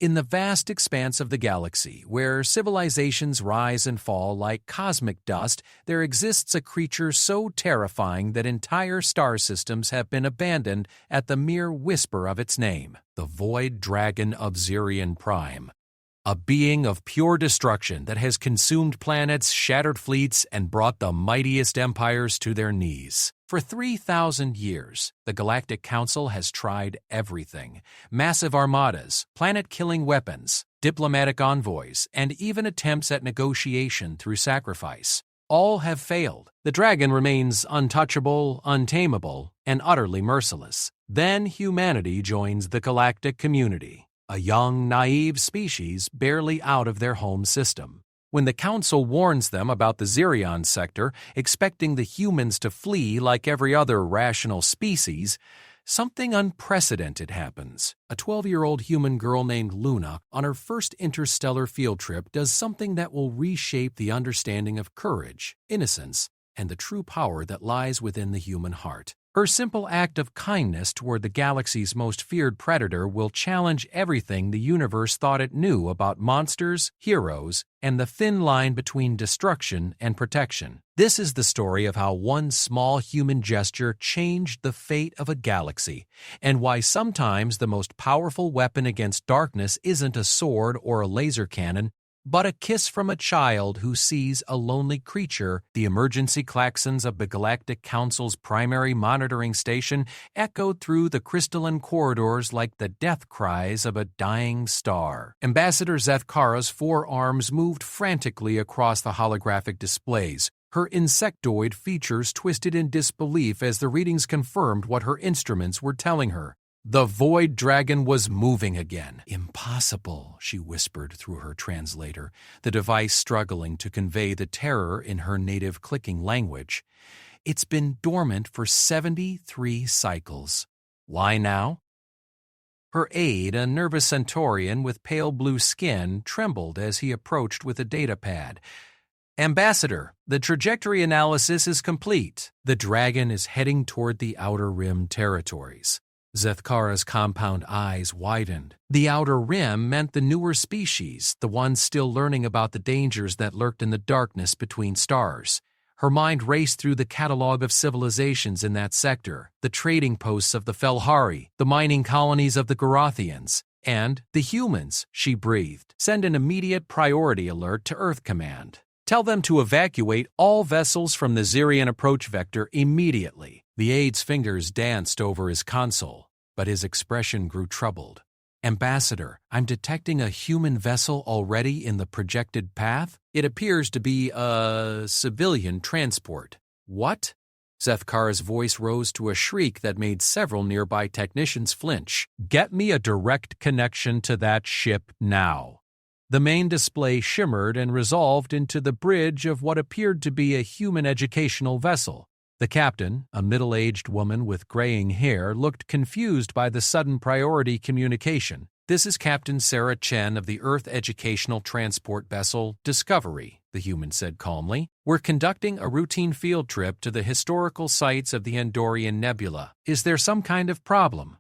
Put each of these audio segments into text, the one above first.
In the vast expanse of the galaxy, where civilizations rise and fall like cosmic dust, there exists a creature so terrifying that entire star systems have been abandoned at the mere whisper of its name, the Void Dragon of Zirion Prime. A being of pure destruction that has consumed planets, shattered fleets, and brought the mightiest empires to their knees. For 3,000 years, the Galactic Council has tried everything: massive armadas, planet-killing weapons, diplomatic envoys, and even attempts at negotiation through sacrifice. All have failed. The dragon remains untouchable, untamable, and utterly merciless. Then humanity joins the galactic community, a young, naive species barely out of their home system. When the Council warns them about the Zirion sector, expecting the humans to flee like every other rational species, something unprecedented happens. A 12-year-old human girl named Luna, on her first interstellar field trip, does something that will reshape the understanding of courage, innocence, and the true power that lies within the human heart. Her simple act of kindness toward the galaxy's most feared predator will challenge everything the universe thought it knew about monsters, heroes, and the thin line between destruction and protection. This is the story of how one small human gesture changed the fate of a galaxy, and why sometimes the most powerful weapon against darkness isn't a sword or a laser cannon, but a kiss from a child who sees a lonely creature. The emergency klaxons of the Galactic Council's primary monitoring station echoed through the crystalline corridors like the death cries of a dying star. Ambassador Zethkara's forearms moved frantically across the holographic displays, her insectoid features twisted in disbelief as the readings confirmed what her instruments were telling her. The Void Dragon was moving again. "Impossible," she whispered through her translator, the device struggling to convey the terror in her native clicking language. "It's been dormant for 73 cycles. Why now?" Her aide, a nervous Centaurian with pale blue skin, trembled as he approached with a data pad. "Ambassador, the trajectory analysis is complete. The dragon is heading toward the Outer Rim territories." Zethkara's compound eyes widened. The Outer Rim meant the newer species, the ones still learning about the dangers that lurked in the darkness between stars. Her mind raced through the catalog of civilizations in that sector, the trading posts of the Felhari, the mining colonies of the Garothians, and the humans, she breathed. "Send an immediate priority alert to Earth Command. Tell them to evacuate all vessels from the Zirion approach vector immediately." The aide's fingers danced over his console, but his expression grew troubled. "Ambassador, I'm detecting a human vessel already in the projected path. It appears to be a civilian transport." "What?" Zethkara's voice rose to a shriek that made several nearby technicians flinch. "Get me a direct connection to that ship now." The main display shimmered and resolved into the bridge of what appeared to be a human educational vessel. The captain, a middle-aged woman with graying hair, looked confused by the sudden priority communication. "This is Captain Sarah Chen of the Earth Educational Transport Vessel Discovery," the human said calmly. "We're conducting a routine field trip to the historical sites of the Andorian Nebula. Is there some kind of problem?"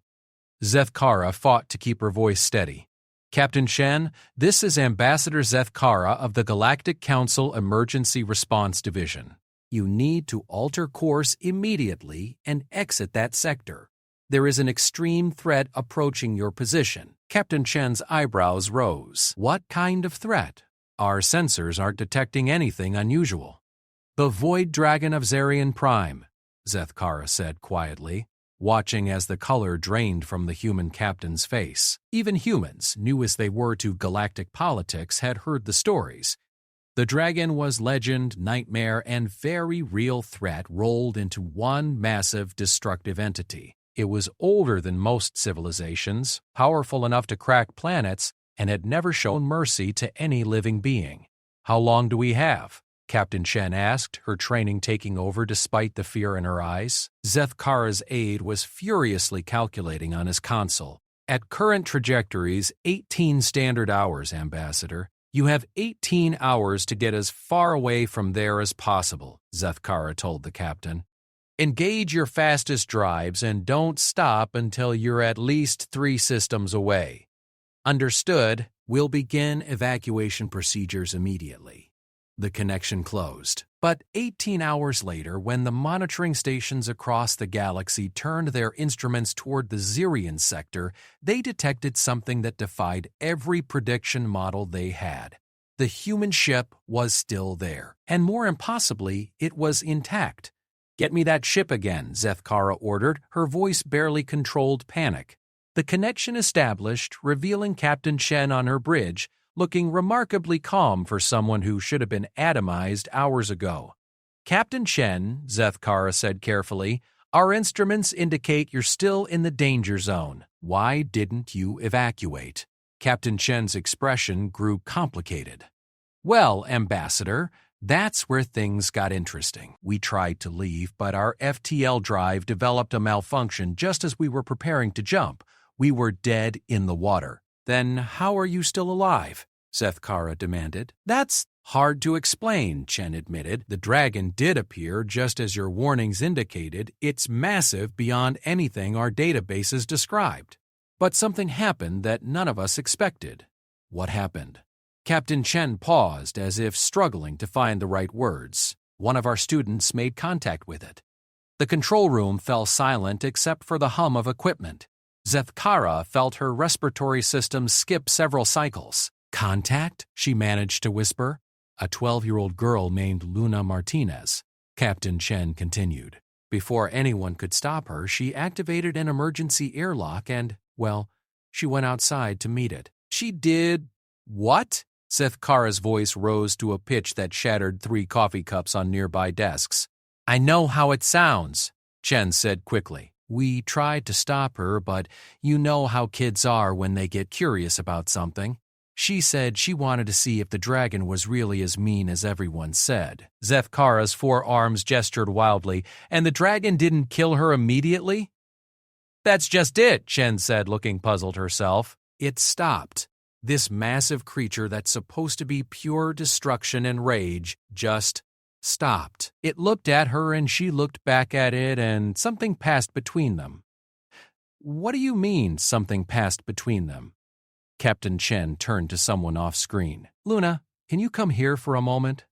Zethkara fought to keep her voice steady. "Captain Chen, this is Ambassador Zethkara of the Galactic Council Emergency Response Division. You need to alter course immediately and exit that sector. There is an extreme threat approaching your position." Captain Chen's eyebrows rose. "What kind of threat?" "Our sensors aren't detecting anything unusual." "The Void Dragon of Zirion Prime," Zethkara said quietly, watching as the color drained from the human captain's face. Even humans, new as they were to galactic politics, had heard the stories. The dragon was legend, nightmare, and very real threat rolled into one massive destructive entity. It was older than most civilizations, powerful enough to crack planets, and had never shown mercy to any living being. "How long do we have?" Captain Chen asked, her training taking over despite the fear in her eyes. Zethkara's aide was furiously calculating on his console. "At current trajectories, 18 standard hours, Ambassador. You have 18 hours to get as far away from there as possible," Zethkara told the captain. "Engage your fastest drives and don't stop until you're at least 3 systems away." Understood. We'll begin evacuation procedures immediately. The connection closed. But 18 hours later, when the monitoring stations across the galaxy turned their instruments toward the Zirian sector, they detected something that defied every prediction model they had. The human ship was still there, and more impossibly, it was intact. "Get me that ship again," Zethkara ordered, her voice barely controlled panic. The connection established, revealing Captain Chen on her bridge, looking remarkably calm for someone who should have been atomized hours ago. "Captain Chen," Zethkara said carefully, "our instruments indicate you're still in the danger zone. Why didn't you evacuate?" Captain Chen's expression grew complicated. "Well, Ambassador, that's where things got interesting. We tried to leave, but our FTL drive developed a malfunction just as we were preparing to jump. We were dead in the water." "Then how are you still alive?" Zethkara demanded. "That's hard to explain," Chen admitted. "The dragon did appear just as your warnings indicated. It's massive beyond anything our databases described. But something happened that none of us expected." "What happened?" Captain Chen paused as if struggling to find the right words. "One of our students made contact with it." The control room fell silent except for the hum of equipment. Zethkara felt her respiratory system skip several cycles. "Contact?" she managed to whisper. "A 12-year-old girl named Luna Martinez," Captain Chen continued. "Before anyone could stop her, she activated an emergency airlock and, well, she went outside to meet it." "She did what?" Zethkara's voice rose to a pitch that shattered 3 coffee cups on nearby desks. "I know how it sounds," Chen said quickly. "We tried to stop her, but you know how kids are when they get curious about something. She said she wanted to see if the dragon was really as mean as everyone said." Zethkara's 4 arms gestured wildly. "And the dragon didn't kill her immediately?" "That's just it," Chen said, looking puzzled herself. "It stopped. This massive creature that's supposed to be pure destruction and rage just stopped. It looked at her and she looked back at it and something passed between them." "What do you mean, something passed between them?" Captain Chen turned to someone off-screen. "Luna, can you come here for a moment?"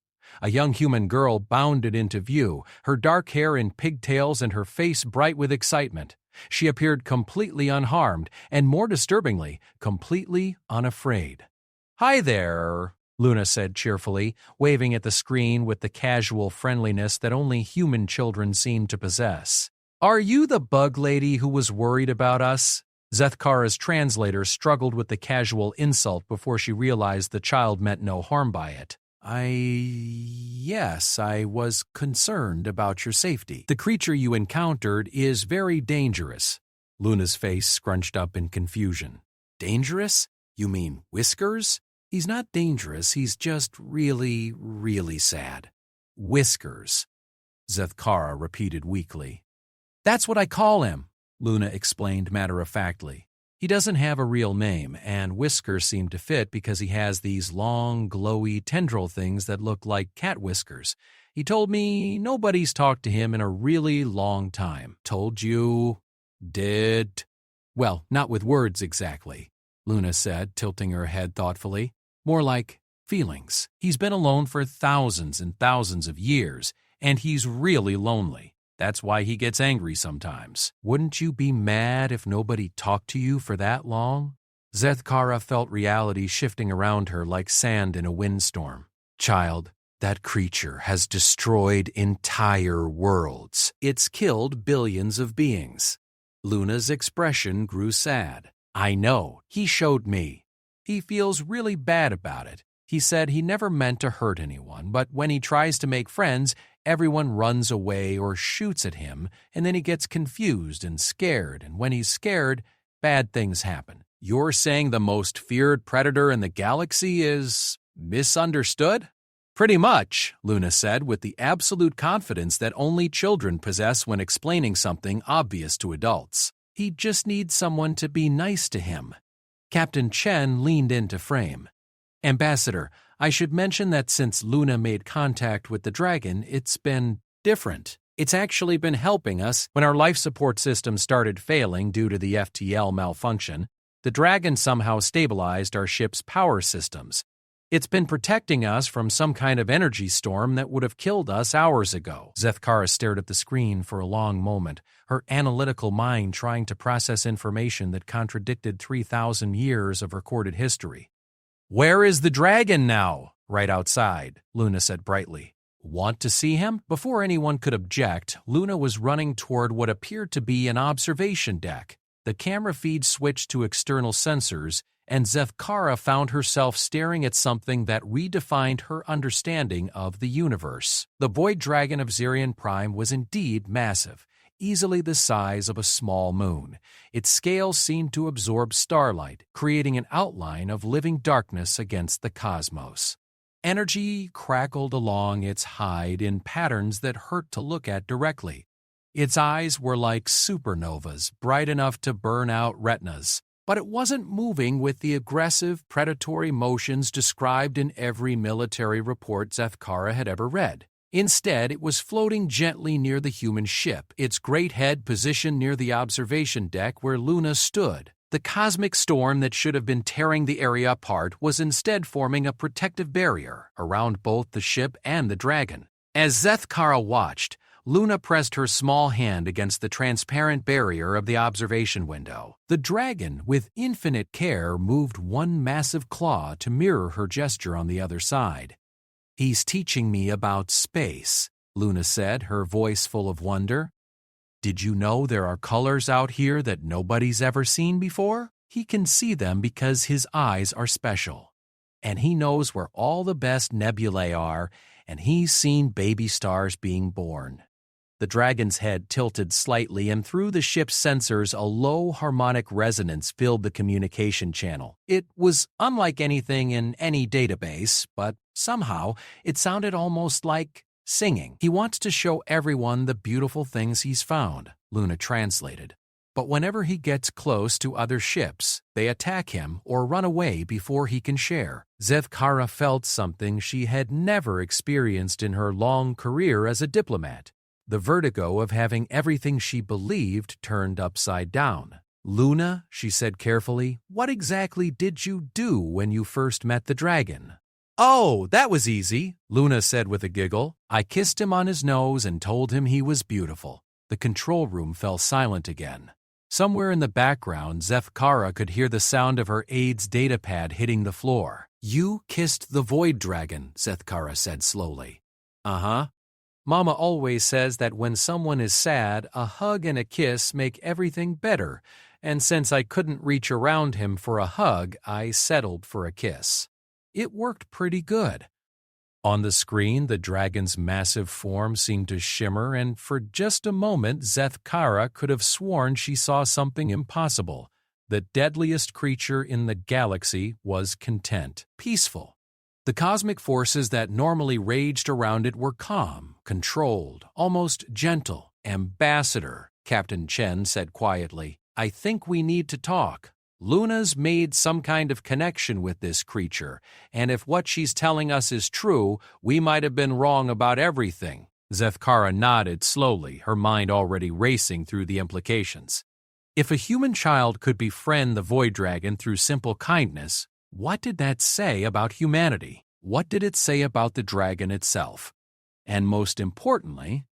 A young human girl bounded into view, her dark hair in pigtails and her face bright with excitement. She appeared completely unharmed, and more disturbingly, completely unafraid. "Hi there," Luna said cheerfully, waving at the screen with the casual friendliness that only human children seem to possess. "Are you the bug lady who was worried about us?" Zethkara's translator struggled with the casual insult before she realized the child meant no harm by it. Yes, I was concerned about your safety. The creature you encountered is very dangerous." Luna's face scrunched up in confusion. "Dangerous? You mean Whiskers?" "He's not dangerous, he's just really, really sad." "Whiskers," Zethkara repeated weakly. "That's what I call him," Luna explained matter-of-factly. "He doesn't have a real name, and whiskers seem to fit because he has these long, glowy tendril things that look like cat whiskers. He told me nobody's talked to him in a really long time." "Told you? Did?" "Well, not with words exactly," Luna said, tilting her head thoughtfully. "More like feelings. He's been alone for thousands and thousands of years, and he's really lonely. That's why he gets angry sometimes." "Wouldn't you be mad if nobody talked to you for that long?" Zethkara felt reality shifting around her like sand in a windstorm. "Child, that creature has destroyed entire worlds. It's killed billions of beings." Luna's expression grew sad. "I know. He showed me. He feels really bad about it. He said he never meant to hurt anyone, but when he tries to make friends, everyone runs away or shoots at him, and then he gets confused and scared, and when he's scared, bad things happen." "You're saying the most feared predator in the galaxy is misunderstood?" "Pretty much," Luna said with the absolute confidence that only children possess when explaining something obvious to adults. "He just needs someone to be nice to him." Captain Chen leaned into frame. "Ambassador, I should mention that since Luna made contact with the dragon, it's been different. It's actually been helping us. When our life support system started failing due to the FTL malfunction, The dragon somehow stabilized our ship's power systems. It's been protecting us from some kind of energy storm that would have killed us hours ago." Zethkara stared at the screen for a long moment, her analytical mind trying to process information that contradicted 3,000 years of recorded history. "Where is the dragon now?" "Right outside," Luna said brightly. "Want to see him?" Before anyone could object, Luna was running toward what appeared to be an observation deck. The camera feed switched to external sensors, and Zethkara found herself staring at something that redefined her understanding of the universe. The void dragon of Xerion Prime was indeed massive, easily the size of a small moon. Its scales seemed to absorb starlight, creating an outline of living darkness against the cosmos. Energy crackled along its hide in patterns that hurt to look at directly. Its eyes were like supernovas, bright enough to burn out retinas. But it wasn't moving with the aggressive, predatory motions described in every military report Zethkara had ever read. Instead, it was floating gently near the human ship, its great head positioned near the observation deck where Luna stood. The cosmic storm that should have been tearing the area apart was instead forming a protective barrier around both the ship and the dragon. As Zethkara watched, Luna pressed her small hand against the transparent barrier of the observation window. The dragon, with infinite care, moved one massive claw to mirror her gesture on the other side. "He's teaching me about space," Luna said, her voice full of wonder. "Did you know there are colors out here that nobody's ever seen before? He can see them because his eyes are special. And he knows where all the best nebulae are, and he's seen baby stars being born." The dragon's head tilted slightly, and through the ship's sensors a low harmonic resonance filled the communication channel. It was unlike anything in any database, but somehow it sounded almost like singing. "He wants to show everyone the beautiful things he's found," Luna translated. "But whenever he gets close to other ships, they attack him or run away before he can share." Zethkara felt something she had never experienced in her long career as a diplomat. The vertigo of having everything she believed turned upside down. "Luna," she said carefully, "what exactly did you do when you first met the dragon?" "Oh, that was easy," Luna said with a giggle. "I kissed him on his nose and told him he was beautiful." The control room fell silent again. Somewhere in the background, Zethkara could hear the sound of her aide's datapad hitting the floor. "You kissed the void dragon," Zethkara said slowly. "Uh-huh. Mama always says that when someone is sad, a hug and a kiss make everything better, and since I couldn't reach around him for a hug, I settled for a kiss. It worked pretty good." On the screen, the dragon's massive form seemed to shimmer, and for just a moment, Zethkara could have sworn she saw something impossible. The deadliest creature in the galaxy was content, peaceful. The cosmic forces that normally raged around it were calm, controlled, almost gentle. "Ambassador," Captain Chen said quietly, "I think we need to talk. Luna's made some kind of connection with this creature, and if what she's telling us is true, we might have been wrong about everything." Zethkara nodded slowly, her mind already racing through the implications. If a human child could befriend the void dragon through simple kindness, what did that say about humanity? What did it say about the dragon itself? And most importantly,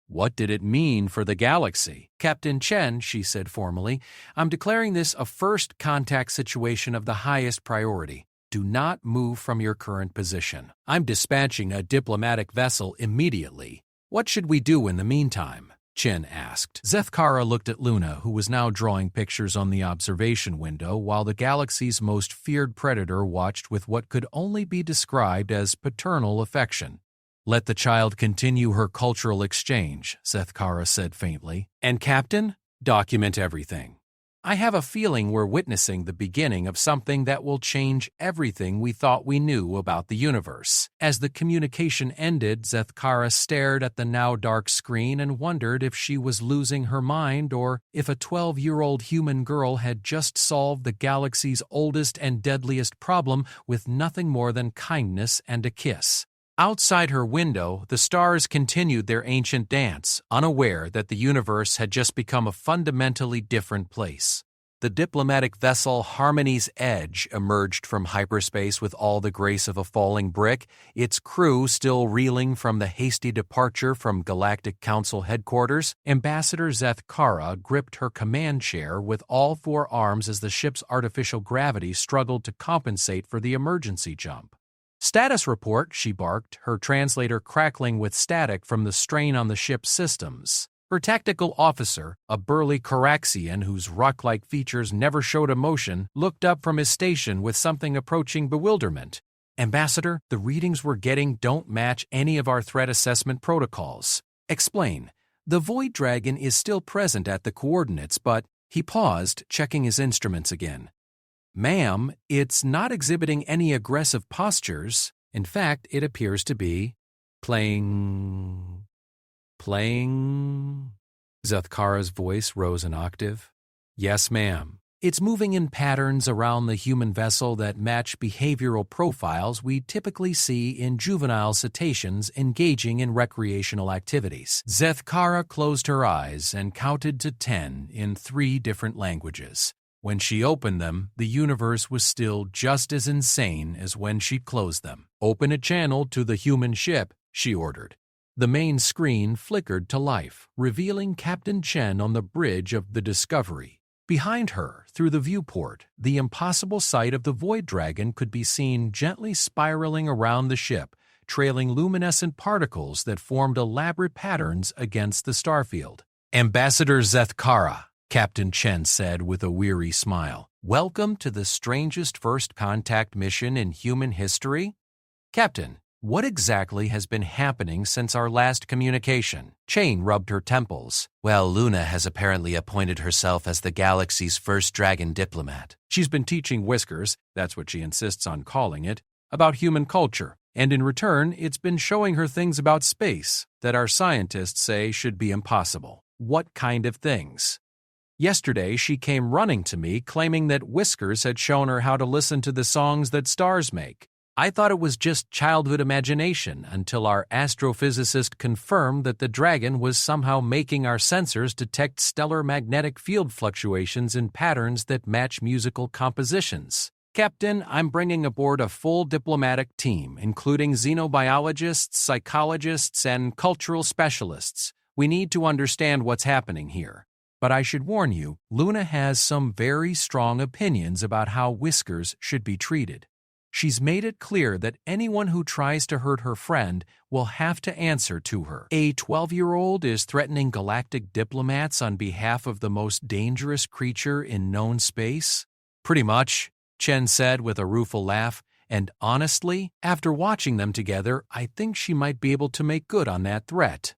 what did it mean for the galaxy? "Captain Chen," she said formally, "I'm declaring this a first contact situation of the highest priority. Do not move from your current position. I'm dispatching a diplomatic vessel immediately. What should we do in the meantime?" Chen asked. Zethkara looked at Luna, who was now drawing pictures on the observation window, while the galaxy's most feared predator watched with what could only be described as paternal affection. "Let the child continue her cultural exchange," Zethkara said faintly. "And Captain, document everything. I have a feeling we're witnessing the beginning of something that will change everything we thought we knew about the universe." As the communication ended, Zethkara stared at the now dark screen and wondered if she was losing her mind or if a 12-year-old human girl had just solved the galaxy's oldest and deadliest problem with nothing more than kindness and a kiss. Outside her window, the stars continued their ancient dance, unaware that the universe had just become a fundamentally different place. The diplomatic vessel Harmony's Edge emerged from hyperspace with all the grace of a falling brick, its crew still reeling from the hasty departure from Galactic Council headquarters. Ambassador Zeth Kara gripped her command chair with all four arms as the ship's artificial gravity struggled to compensate for the emergency jump. "Status report," she barked, her translator crackling with static from the strain on the ship's systems. Her tactical officer, a burly Caraxian whose rock-like features never showed emotion, looked up from his station with something approaching bewilderment. "Ambassador, the readings we're getting don't match any of our threat assessment protocols. Explain. The Void Dragon is still present at the coordinates, but—" He paused, checking his instruments again. "Ma'am, it's not exhibiting any aggressive postures. In fact, it appears to be playing... Zeth Kara's voice rose an octave. "Yes, ma'am. It's moving in patterns around the human vessel that match behavioral profiles we typically see in juvenile cetaceans engaging in recreational activities." Zeth Kara closed her eyes and counted to 10 in 3 different languages. When she opened them, the universe was still just as insane as when she closed them. "Open a channel to the human ship," she ordered. The main screen flickered to life, revealing Captain Chen on the bridge of the Discovery. Behind her, through the viewport, the impossible sight of the Void Dragon could be seen gently spiraling around the ship, trailing luminescent particles that formed elaborate patterns against the starfield. "Ambassador Zeth Kara," Captain Chen said with a weary smile, "welcome to the strangest first contact mission in human history." "Captain, what exactly has been happening since our last communication?" Chain rubbed her temples. "Well, Luna has apparently appointed herself as the galaxy's first dragon diplomat. She's been teaching Whiskers, that's what she insists on calling it, about human culture, and in return it's been showing her things about space that our scientists say should be impossible." "What kind of things?" "Yesterday she came running to me claiming that Whiskers had shown her how to listen to the songs that stars make. I thought it was just childhood imagination until our astrophysicist confirmed that the dragon was somehow making our sensors detect stellar magnetic field fluctuations in patterns that match musical compositions. Captain, I'm bringing aboard a full diplomatic team, including xenobiologists, psychologists, and cultural specialists. We need to understand what's happening here. But I should warn you, Luna has some very strong opinions about how Whiskers should be treated. She's made it clear that anyone who tries to hurt her friend will have to answer to her. A 12-year-old is threatening galactic diplomats on behalf of the most dangerous creature in known space?" "Pretty much," Chen said with a rueful laugh, "and honestly, after watching them together, I think she might be able to make good on that threat.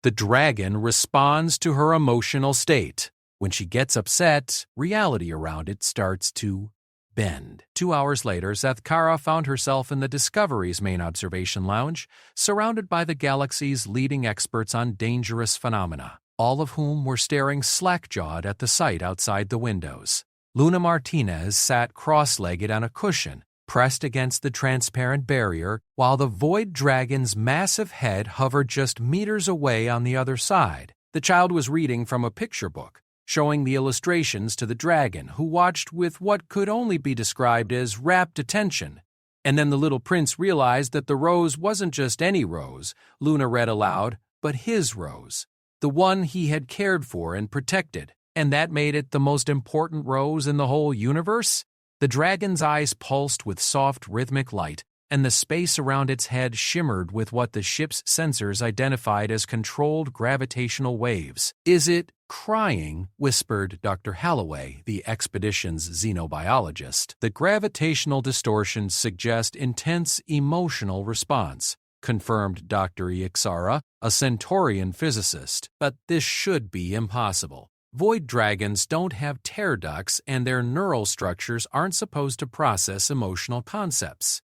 The dragon responds to her emotional state. When she gets upset, reality around it starts to bend." 2 hours later, Zeth Kara found herself in the Discovery's main observation lounge, surrounded by the galaxy's leading experts on dangerous phenomena, all of whom were staring slack-jawed at the sight outside the windows. Luna Martinez sat cross-legged on a cushion, pressed against the transparent barrier, while the Void Dragon's massive head hovered just meters away on the other side. The child was reading from a picture book, showing the illustrations to the dragon, who watched with what could only be described as rapt attention. And then the little prince realized that the rose wasn't just any rose, Luna read aloud, but his rose, the one he had cared for and protected, and that made it the most important rose in the whole universe? The dragon's eyes pulsed with soft rhythmic light, and the space around its head shimmered with what the ship's sensors identified as controlled gravitational waves. "Is it crying?" whispered Dr. Halloway, the expedition's xenobiologist. "The gravitational distortions suggest intense emotional response," confirmed Dr. Ixara, a Centaurian physicist. "But this should be impossible. Void dragons don't have tear ducts, and their neural structures aren't supposed to process emotional concepts."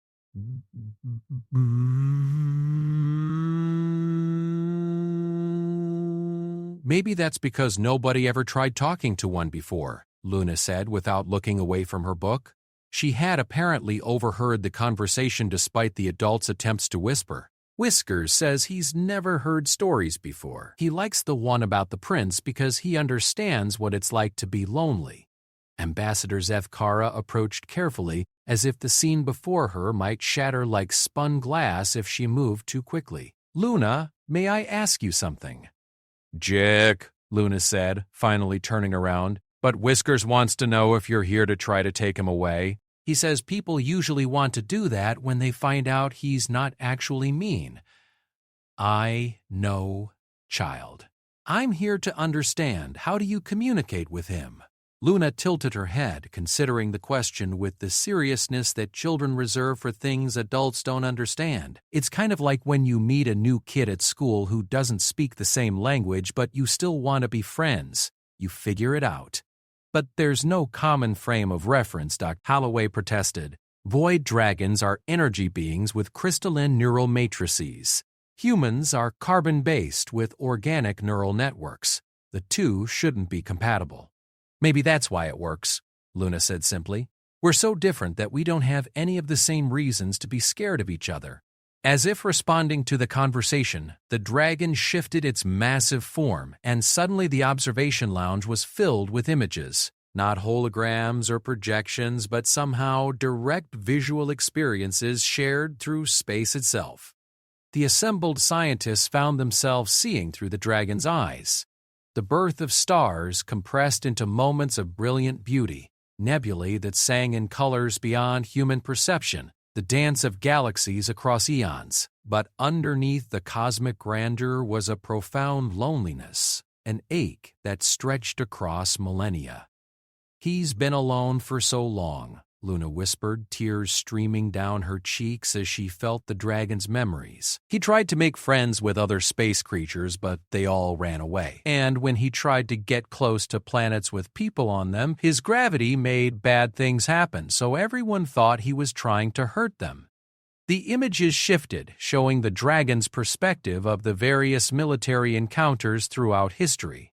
"Maybe that's because nobody ever tried talking to one before," Luna said without looking away from her book. She had apparently overheard the conversation despite the adult's attempts to whisper. "Whiskers says he's never heard stories before. He likes the one about the prince because he understands what it's like to be lonely. Ambassador Zethkara approached carefully, as if the scene before her might shatter like spun glass if she moved too quickly. "Luna, may I ask you something?" "Jick," Luna said, finally turning around. "But Whiskers wants to know if you're here to try to take him away. He says people usually want to do that when they find out he's not actually mean." "I know, child. I'm here to understand. How do you communicate with him?" Luna tilted her head, considering the question with the seriousness that children reserve for things adults don't understand. It's kind of like when you meet a new kid at school who doesn't speak the same language, but you still want to be friends. You figure it out. "But there's no common frame of reference," Dr. Holloway protested. "Void dragons are energy beings with crystalline neural matrices. Humans are carbon-based with organic neural networks. The two shouldn't be compatible." "Maybe that's why it works," Luna said simply. "We're so different that we don't have any of the same reasons to be scared of each other." As if responding to the conversation, the dragon shifted its massive form, and suddenly the observation lounge was filled with images. Not holograms or projections, but somehow direct visual experiences shared through space itself. The assembled scientists found themselves seeing through the dragon's eyes. The birth of stars compressed into moments of brilliant beauty, nebulae that sang in colors beyond human perception, the dance of galaxies across eons. But underneath the cosmic grandeur was a profound loneliness, an ache that stretched across millennia. "He's been alone for so long," Luna whispered, tears streaming down her cheeks as she felt the dragon's memories. "He tried to make friends with other space creatures, but they all ran away. And when he tried to get close to planets with people on them, his gravity made bad things happen, so everyone thought he was trying to hurt them." The images shifted, showing the dragon's perspective of the various military encounters throughout history.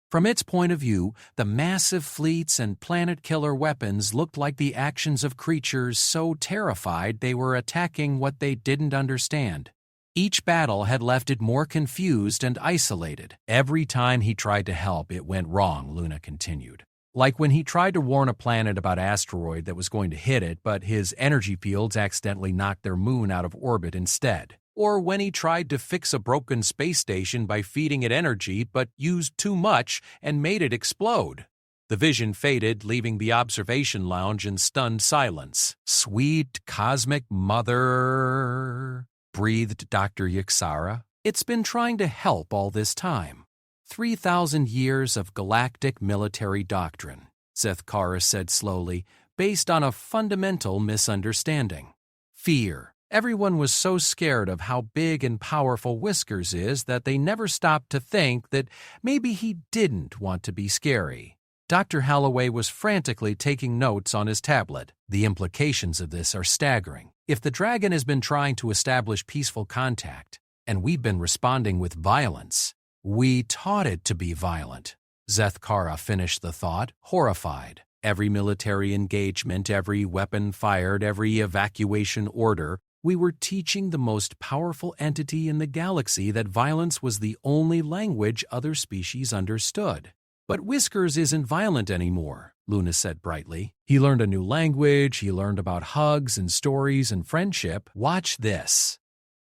From its point of view, the massive fleets and planet-killer weapons looked like the actions of creatures so terrified they were attacking what they didn't understand. Each battle had left it more confused and isolated. "Every time he tried to help, it went wrong," Luna continued. "Like when he tried to warn a planet about an asteroid that was going to hit it, but his energy fields accidentally knocked their moon out of orbit instead. Or when he tried to fix a broken space station by feeding it energy but used too much and made it explode." The vision faded, leaving the observation lounge in stunned silence. "Sweet cosmic mother," breathed Dr. Yixara. "It's been trying to help all this time. 3,000 years of galactic military doctrine," Zethkara said slowly, "based on a fundamental misunderstanding. Fear. Everyone was so scared of how big and powerful Whiskers is that they never stopped to think that maybe he didn't want to be scary." Dr. Holloway was frantically taking notes on his tablet. "The implications of this are staggering. If the dragon has been trying to establish peaceful contact, and we've been responding with violence, we taught it to be violent." Zethkara finished the thought, horrified. Every military engagement, every weapon fired, every evacuation order, we were teaching the most powerful entity in the galaxy that violence was the only language other species understood. "But Whiskers isn't violent anymore," Luna said brightly. "He learned a new language, he learned about hugs and stories and friendship. Watch this."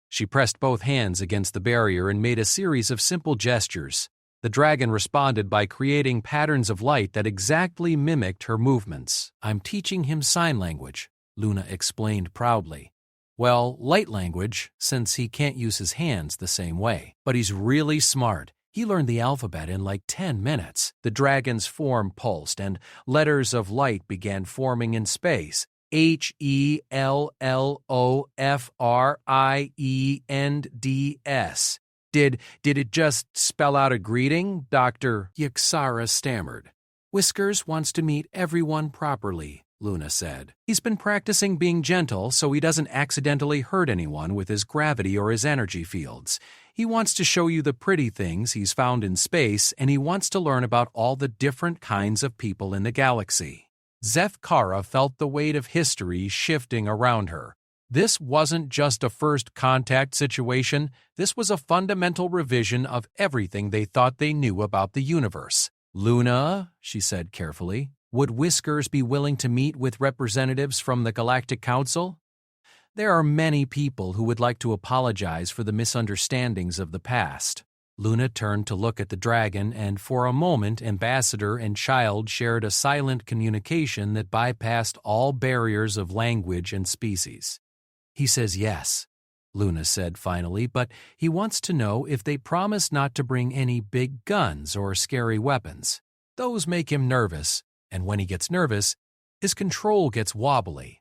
She pressed both hands against the barrier and made a series of simple gestures. The dragon responded by creating patterns of light that exactly mimicked her movements. "I'm teaching him sign language," Luna explained proudly. "Well, light language, since he can't use his hands the same way. But he's really smart. He learned the alphabet in like 10 minutes. The dragon's form pulsed, and letters of light began forming in space. HELLOFRIENDS. Did it just spell out a greeting?" Dr. Yixara stammered. "Whiskers wants to meet everyone properly," Luna said. "He's been practicing being gentle so he doesn't accidentally hurt anyone with his gravity or his energy fields. He wants to show you the pretty things he's found in space, and he wants to learn about all the different kinds of people in the galaxy." Zethkara felt the weight of history shifting around her. This wasn't just a first contact situation, this was a fundamental revision of everything they thought they knew about the universe. "Luna," she said carefully, Would Whiskers be willing to meet with representatives from the Galactic Council? There are many people who would like to apologize for the misunderstandings of the past. Luna turned to look at the dragon, and for a moment Ambassador and Child shared a silent communication that bypassed all barriers of language and species. He says yes, Luna said finally, but he wants to know if they promise not to bring any big guns or scary weapons. Those make him nervous, and when he gets nervous, his control gets wobbly.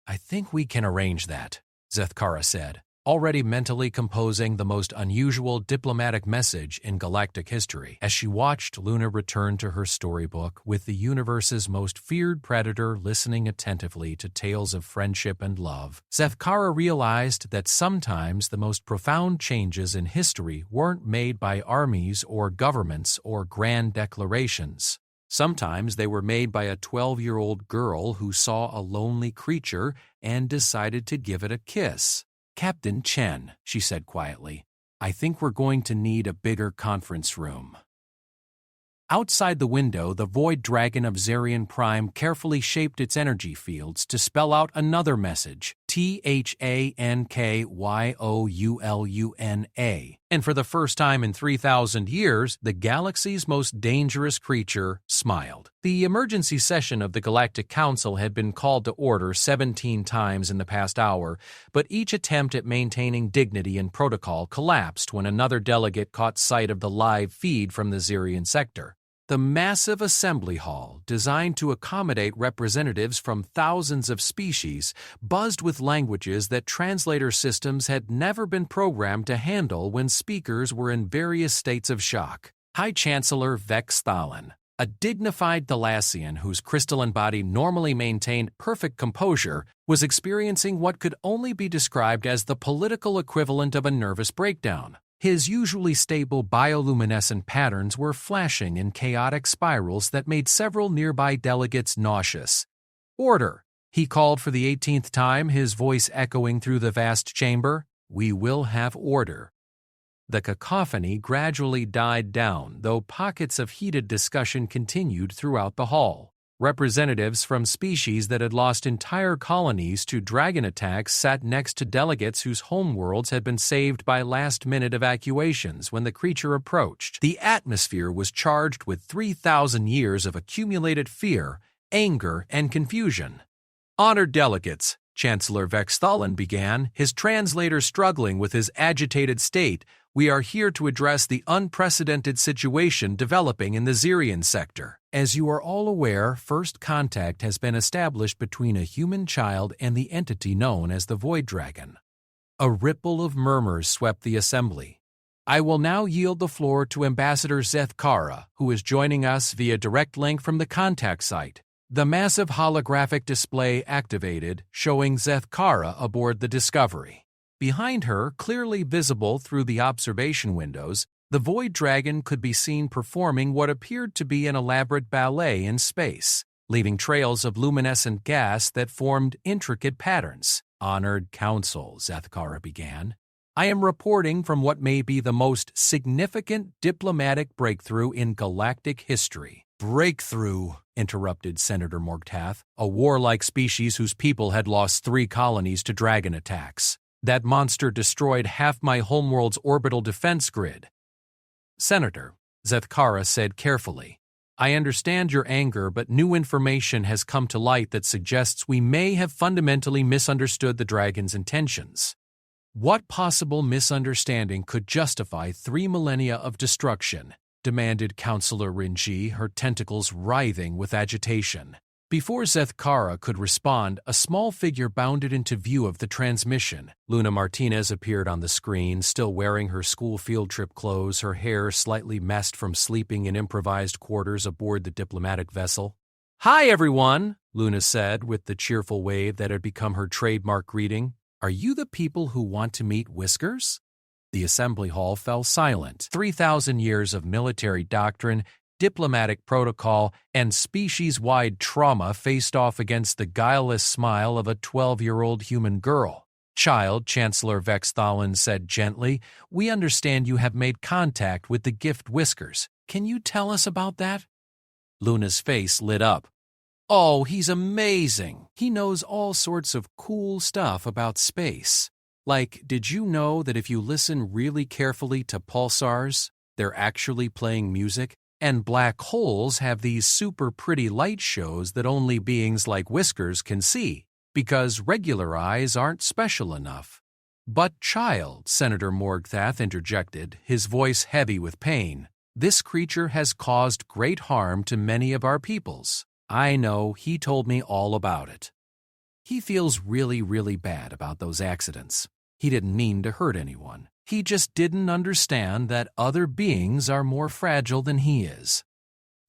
I think we can arrange that, Zethkara said, already mentally composing the most unusual diplomatic message in galactic history as she watched Luna return to her storybook with the universe's most feared predator listening attentively to tales of friendship and love. Zethkara realized that sometimes the most profound changes in history weren't made by armies or governments or grand declarations. Sometimes they were made by a 12-year-old girl who saw a lonely creature and decided to give it a kiss. Captain Chen, she said quietly, I think we're going to need a bigger conference room. Outside the window, the Void Dragon of Zarian Prime carefully shaped its energy fields to spell out another message, THANKYOULUNA. And for the first time in 3,000 years, the galaxy's most dangerous creature smiled. The emergency session of the Galactic Council had been called to order 17 times in the past hour, but each attempt at maintaining dignity and protocol collapsed when another delegate caught sight of the live feed from the Zarian sector. The massive assembly hall, designed to accommodate representatives from thousands of species, buzzed with languages that translator systems had never been programmed to handle when speakers were in various states of shock. High Chancellor Vex Thalin, a dignified Thalassian whose crystalline body normally maintained perfect composure, was experiencing what could only be described as the political equivalent of a nervous breakdown. His usually stable bioluminescent patterns were flashing in chaotic spirals that made several nearby delegates nauseous. Order! He called for the 18th time, his voice echoing through the vast chamber. We will have order. The cacophony gradually died down, though pockets of heated discussion continued throughout the hall. Representatives from species that had lost entire colonies to dragon attacks sat next to delegates whose homeworlds had been saved by last-minute evacuations when the creature approached. The atmosphere was charged with 3,000 years of accumulated fear, anger, and confusion. Honored delegates, Chancellor Vex Thalin began, his translator struggling with his agitated state, we are here to address the unprecedented situation developing in the Zarian sector. As you are all aware, first contact has been established between a human child and the entity known as the Void Dragon. A ripple of murmurs swept the assembly. I will now yield the floor to Ambassador Zethkara, who is joining us via direct link from the contact site. The massive holographic display activated, showing Zethkara aboard the Discovery. Behind her, clearly visible through the observation windows, the Void Dragon could be seen performing what appeared to be an elaborate ballet in space, leaving trails of luminescent gas that formed intricate patterns. Honored Council, Zethkara began. I am reporting from what may be the most significant diplomatic breakthrough in galactic history. Breakthrough, interrupted Senator Morgtath, a warlike species whose people had lost 3 colonies to dragon attacks. That monster destroyed half my homeworld's orbital defense grid. Senator, Zethkara said carefully, I understand your anger, but new information has come to light that suggests we may have fundamentally misunderstood the dragon's intentions. What possible misunderstanding could justify 3 millennia of destruction? Demanded Councillor Rinji, her tentacles writhing with agitation. Before Zethkara could respond, a small figure bounded into view of the transmission. Luna Martinez appeared on the screen, still wearing her school field trip clothes, her hair slightly messed from sleeping in improvised quarters aboard the diplomatic vessel. Hi, everyone, Luna said with the cheerful wave that had become her trademark greeting. Are you the people who want to meet Whiskers? The assembly hall fell silent. 3,000 years of military doctrine, diplomatic protocol, and species-wide trauma faced off against the guileless smile of a 12-year-old human girl. Child, Chancellor Vex Thalin said gently, we understand you have made contact with the gift Whiskers. Can you tell us about that? Luna's face lit up. Oh, he's amazing. He knows all sorts of cool stuff about space. Like, did you know that if you listen really carefully to pulsars, they're actually playing music? And black holes have these super pretty light shows that only beings like Whiskers can see, because regular eyes aren't special enough. But child, Senator Morgthath interjected, his voice heavy with pain, this creature has caused great harm to many of our peoples. I know, he told me all about it. He feels really bad about those accidents. He didn't mean to hurt anyone. He just didn't understand that other beings are more fragile than he is.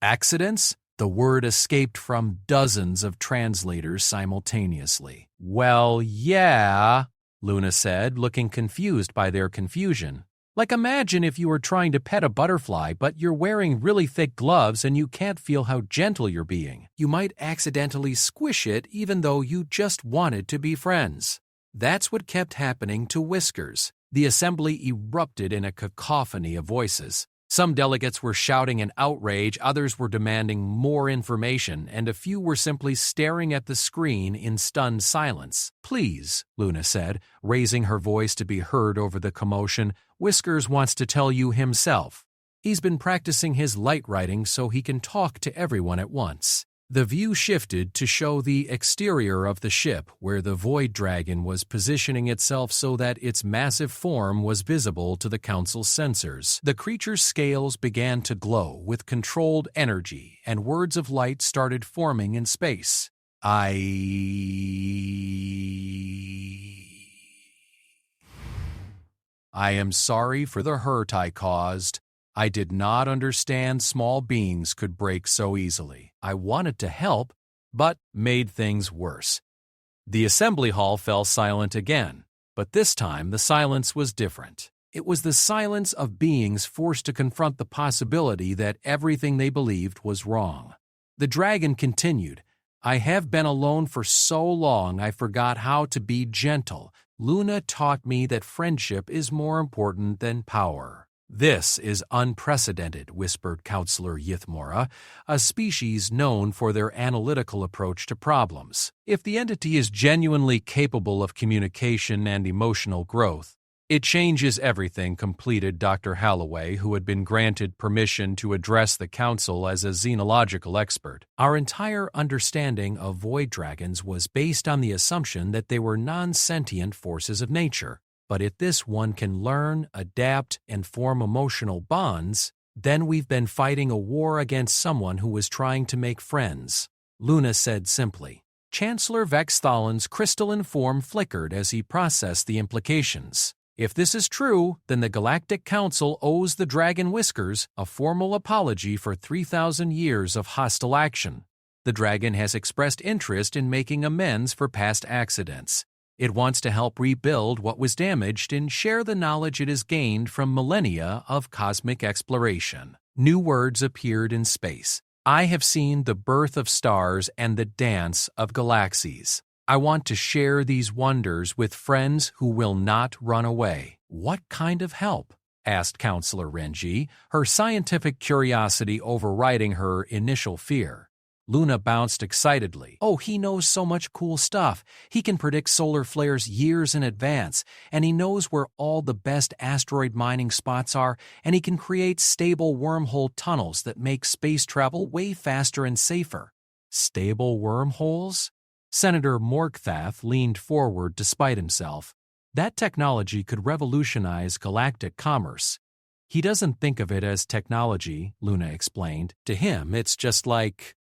Accidents? The word escaped from dozens of translators simultaneously. Well, yeah, Luna said, looking confused by their confusion. Like, imagine if you were trying to pet a butterfly, but you're wearing really thick gloves and you can't feel how gentle you're being. You might accidentally squish it even though you just wanted to be friends. That's what kept happening to Whiskers. The assembly erupted in a cacophony of voices. Some delegates were shouting in outrage, others were demanding more information, and a few were simply staring at the screen in stunned silence. Please, Luna said, raising her voice to be heard over the commotion, Whiskers wants to tell you himself. He's been practicing his light writing so he can talk to everyone at once. The view shifted to show the exterior of the ship, where the Void Dragon was positioning itself so that its massive form was visible to the Council's sensors. The creature's scales began to glow with controlled energy, and words of light started forming in space. I am sorry for the hurt I caused. I did not understand small beings could break so easily. I wanted to help, but made things worse. The assembly hall fell silent again, but this time the silence was different. It was the silence of beings forced to confront the possibility that everything they believed was wrong. The dragon continued, I have been alone for so long I forgot how to be gentle. Luna taught me that friendship is more important than power. This is unprecedented, whispered Counselor Yithmora, a species known for their analytical approach to problems. If the entity is genuinely capable of communication and emotional growth, it changes everything, completed Dr. Halloway, who had been granted permission to address the Council as a xenological expert. Our entire understanding of void dragons was based on the assumption that they were non-sentient forces of nature. But if this one can learn, adapt, and form emotional bonds, then we've been fighting a war against someone who was trying to make friends. Luna said simply. Chancellor Vexthalen's crystalline form flickered as he processed the implications. If this is true, then the Galactic Council owes the Dragon Whiskers a formal apology for 3,000 years of hostile action. The dragon has expressed interest in making amends for past accidents. It wants to help rebuild what was damaged and share the knowledge it has gained from millennia of cosmic exploration. New words appeared in space. I have seen the birth of stars and the dance of galaxies. I want to share these wonders with friends who will not run away. What kind of help? Asked Counselor Renji, her scientific curiosity overriding her initial fear. Luna bounced excitedly. Oh, he knows so much cool stuff. He can predict solar flares years in advance, and he knows where all the best asteroid mining spots are, and he can create stable wormhole tunnels that make space travel way faster and safer. Stable wormholes? Senator Morgthath leaned forward despite himself. That technology could revolutionize galactic commerce. He doesn't think of it as technology, Luna explained. To him, it's just like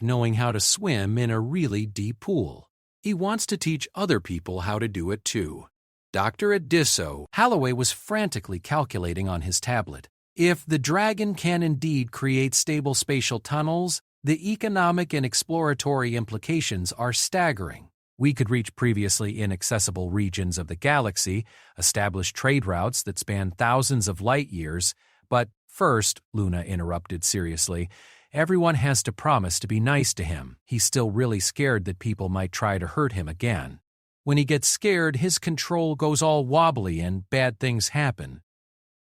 knowing how to swim in a really deep pool. He wants to teach other people how to do it too. Dr. Adisso, Halloway was frantically calculating on his tablet. If the dragon can indeed create stable spatial tunnels, the economic and exploratory implications are staggering. We could reach previously inaccessible regions of the galaxy, establish trade routes that span thousands of light years, but first, Luna interrupted seriously, everyone has to promise to be nice to him. He's still really scared that people might try to hurt him again. When he gets scared, his control goes all wobbly and bad things happen.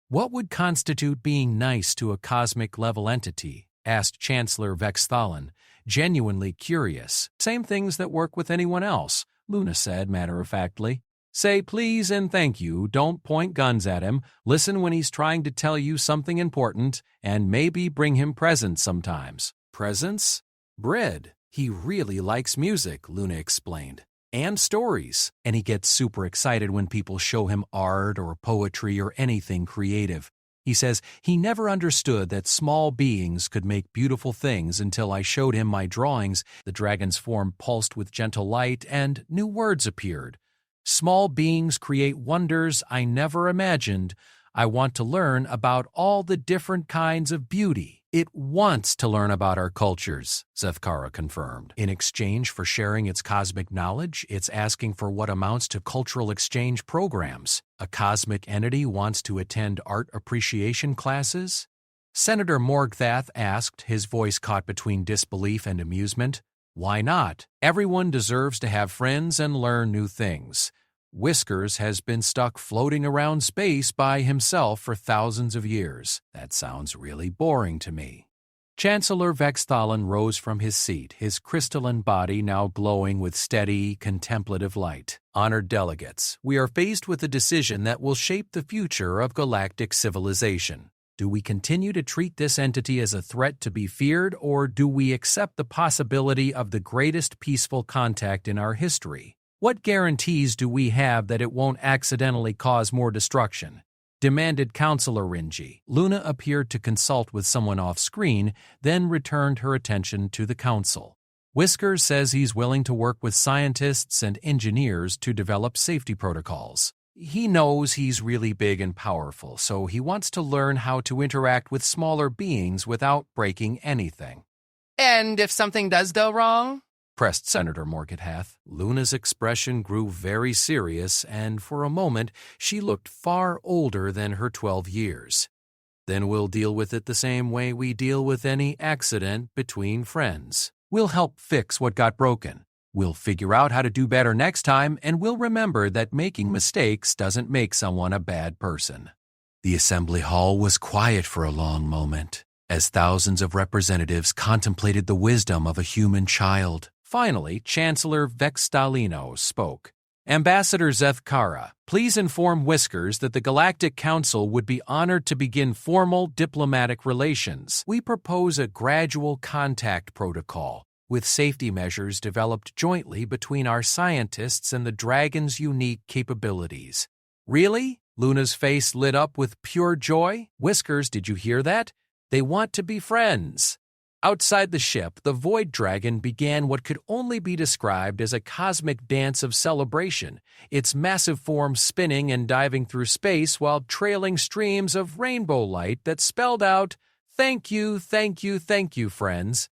What would constitute being nice to a cosmic-level entity? asked Chancellor Vexthalin, genuinely curious. Same things that work with anyone else, Luna said matter-of-factly. Say please and thank you, don't point guns at him, listen when he's trying to tell you something important, and maybe bring him presents sometimes. Presents? Bread. He really likes music, Luna explained. And stories. And he gets super excited when people show him art or poetry or anything creative. He says he never understood that small beings could make beautiful things until I showed him my drawings. The dragon's form pulsed with gentle light, and new words appeared. Small beings create wonders I never imagined. I want to learn about all the different kinds of beauty. It wants to learn about our cultures, Zethkara confirmed. In exchange for sharing its cosmic knowledge, it's asking for what amounts to cultural exchange programs. A cosmic entity wants to attend art appreciation classes? Senator Morgthath asked, his voice caught between disbelief and amusement. Why not? Everyone deserves to have friends and learn new things. Whiskers has been stuck floating around space by himself for thousands of years. That sounds really boring to me. Chancellor Vexthalin rose from his seat, his crystalline body now glowing with steady, contemplative light. Honored delegates, we are faced with a decision that will shape the future of galactic civilization. Do we continue to treat this entity as a threat to be feared, or do we accept the possibility of the greatest peaceful contact in our history? What guarantees do we have that it won't accidentally cause more destruction? Demanded Counselor Rinji. Luna appeared to consult with someone off-screen, then returned her attention to the council. Whiskers says he's willing to work with scientists and engineers to develop safety protocols. He knows he's really big and powerful, so he wants to learn how to interact with smaller beings without breaking anything. And if something does go wrong? Pressed Senator Morgthath. Luna's expression grew very serious, and for a moment she looked far older than her 12 years. Then we'll deal with it the same way we deal with any accident between friends. We'll help fix what got broken. We'll figure out how to do better next time, and we'll remember that making mistakes doesn't make someone a bad person. The assembly hall was quiet for a long moment, as thousands of representatives contemplated the wisdom of a human child. Finally, Chancellor Vexthalino spoke. Ambassador Zethkara, please inform Whiskers that the Galactic Council would be honored to begin formal diplomatic relations. We propose a gradual contact protocol, with safety measures developed jointly between our scientists and the dragon's unique capabilities. Really? Luna's face lit up with pure joy. Whiskers, did you hear that? They want to be friends. Outside the ship, the Void Dragon began what could only be described as a cosmic dance of celebration, its massive form spinning and diving through space while trailing streams of rainbow light that spelled out, "Thank you, thank you, thank you, friends."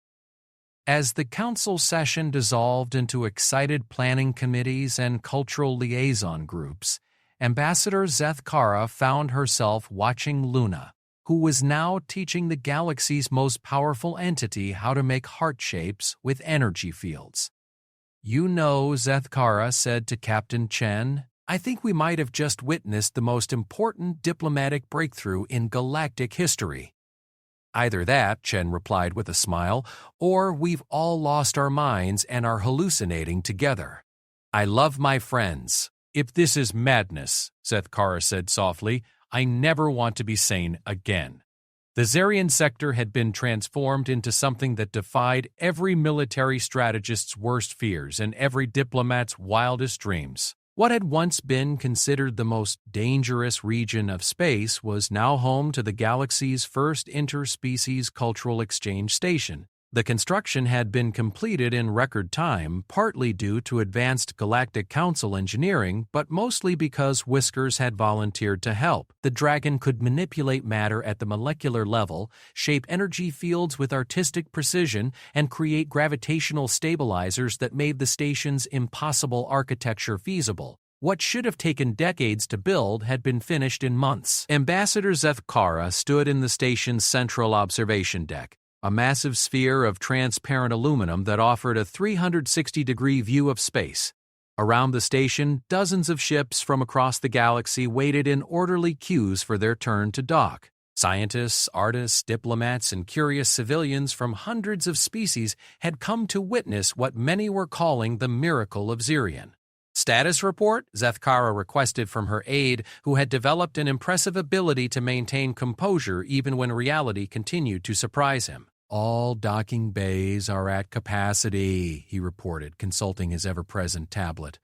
As the council session dissolved into excited planning committees and cultural liaison groups, Ambassador Zethkara found herself watching Luna, who was now teaching the galaxy's most powerful entity how to make heart shapes with energy fields. "You know," Zethkara said to Captain Chen, "I think we might have just witnessed the most important diplomatic breakthrough in galactic history." "Either that," Chen replied with a smile, "or we've all lost our minds and are hallucinating together." "I love my friends. If this is madness," Zethkara said softly, "I never want to be sane again." The Zarian sector had been transformed into something that defied every military strategist's worst fears and every diplomat's wildest dreams. What had once been considered the most dangerous region of space was now home to the galaxy's first interspecies cultural exchange station. The construction had been completed in record time, partly due to advanced Galactic Council engineering, but mostly because Whiskers had volunteered to help. The dragon could manipulate matter at the molecular level, shape energy fields with artistic precision, and create gravitational stabilizers that made the station's impossible architecture feasible. What should have taken decades to build had been finished in months. Ambassador Zethkara stood in the station's central observation deck, a massive sphere of transparent aluminum that offered a 360-degree view of space. Around the station, dozens of ships from across the galaxy waited in orderly queues for their turn to dock. Scientists, artists, diplomats, and curious civilians from hundreds of species had come to witness what many were calling the miracle of Xerion. Status report? Zethkara requested from her aide, who had developed an impressive ability to maintain composure even when reality continued to surprise him. All docking bays are at capacity, he reported, consulting his ever-present tablet.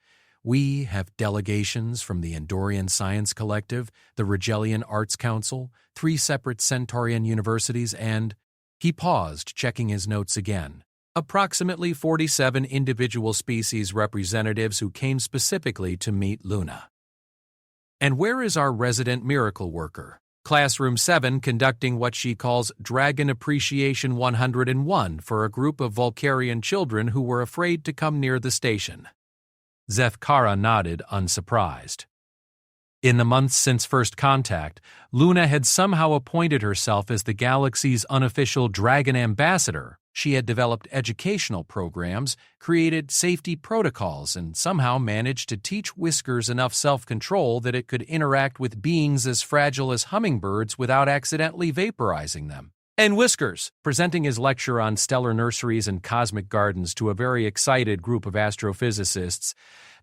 We have delegations from the Andorian Science Collective, the Rigelian Arts Council, 3 separate Centaurian universities, and... He paused, checking his notes again. Approximately 47 individual species representatives who came specifically to meet Luna. And where is our resident miracle worker? Classroom 7 conducting what she calls Dragon Appreciation 101 for a group of Vulcarian children who were afraid to come near the station. Zethkara nodded, unsurprised. In the months since first contact, Luna had somehow appointed herself as the galaxy's unofficial Dragon Ambassador. She had developed educational programs, created safety protocols, and somehow managed to teach Whiskers enough self-control that it could interact with beings as fragile as hummingbirds without accidentally vaporizing them. And Whiskers, presenting his lecture on stellar nurseries and cosmic gardens to a very excited group of astrophysicists,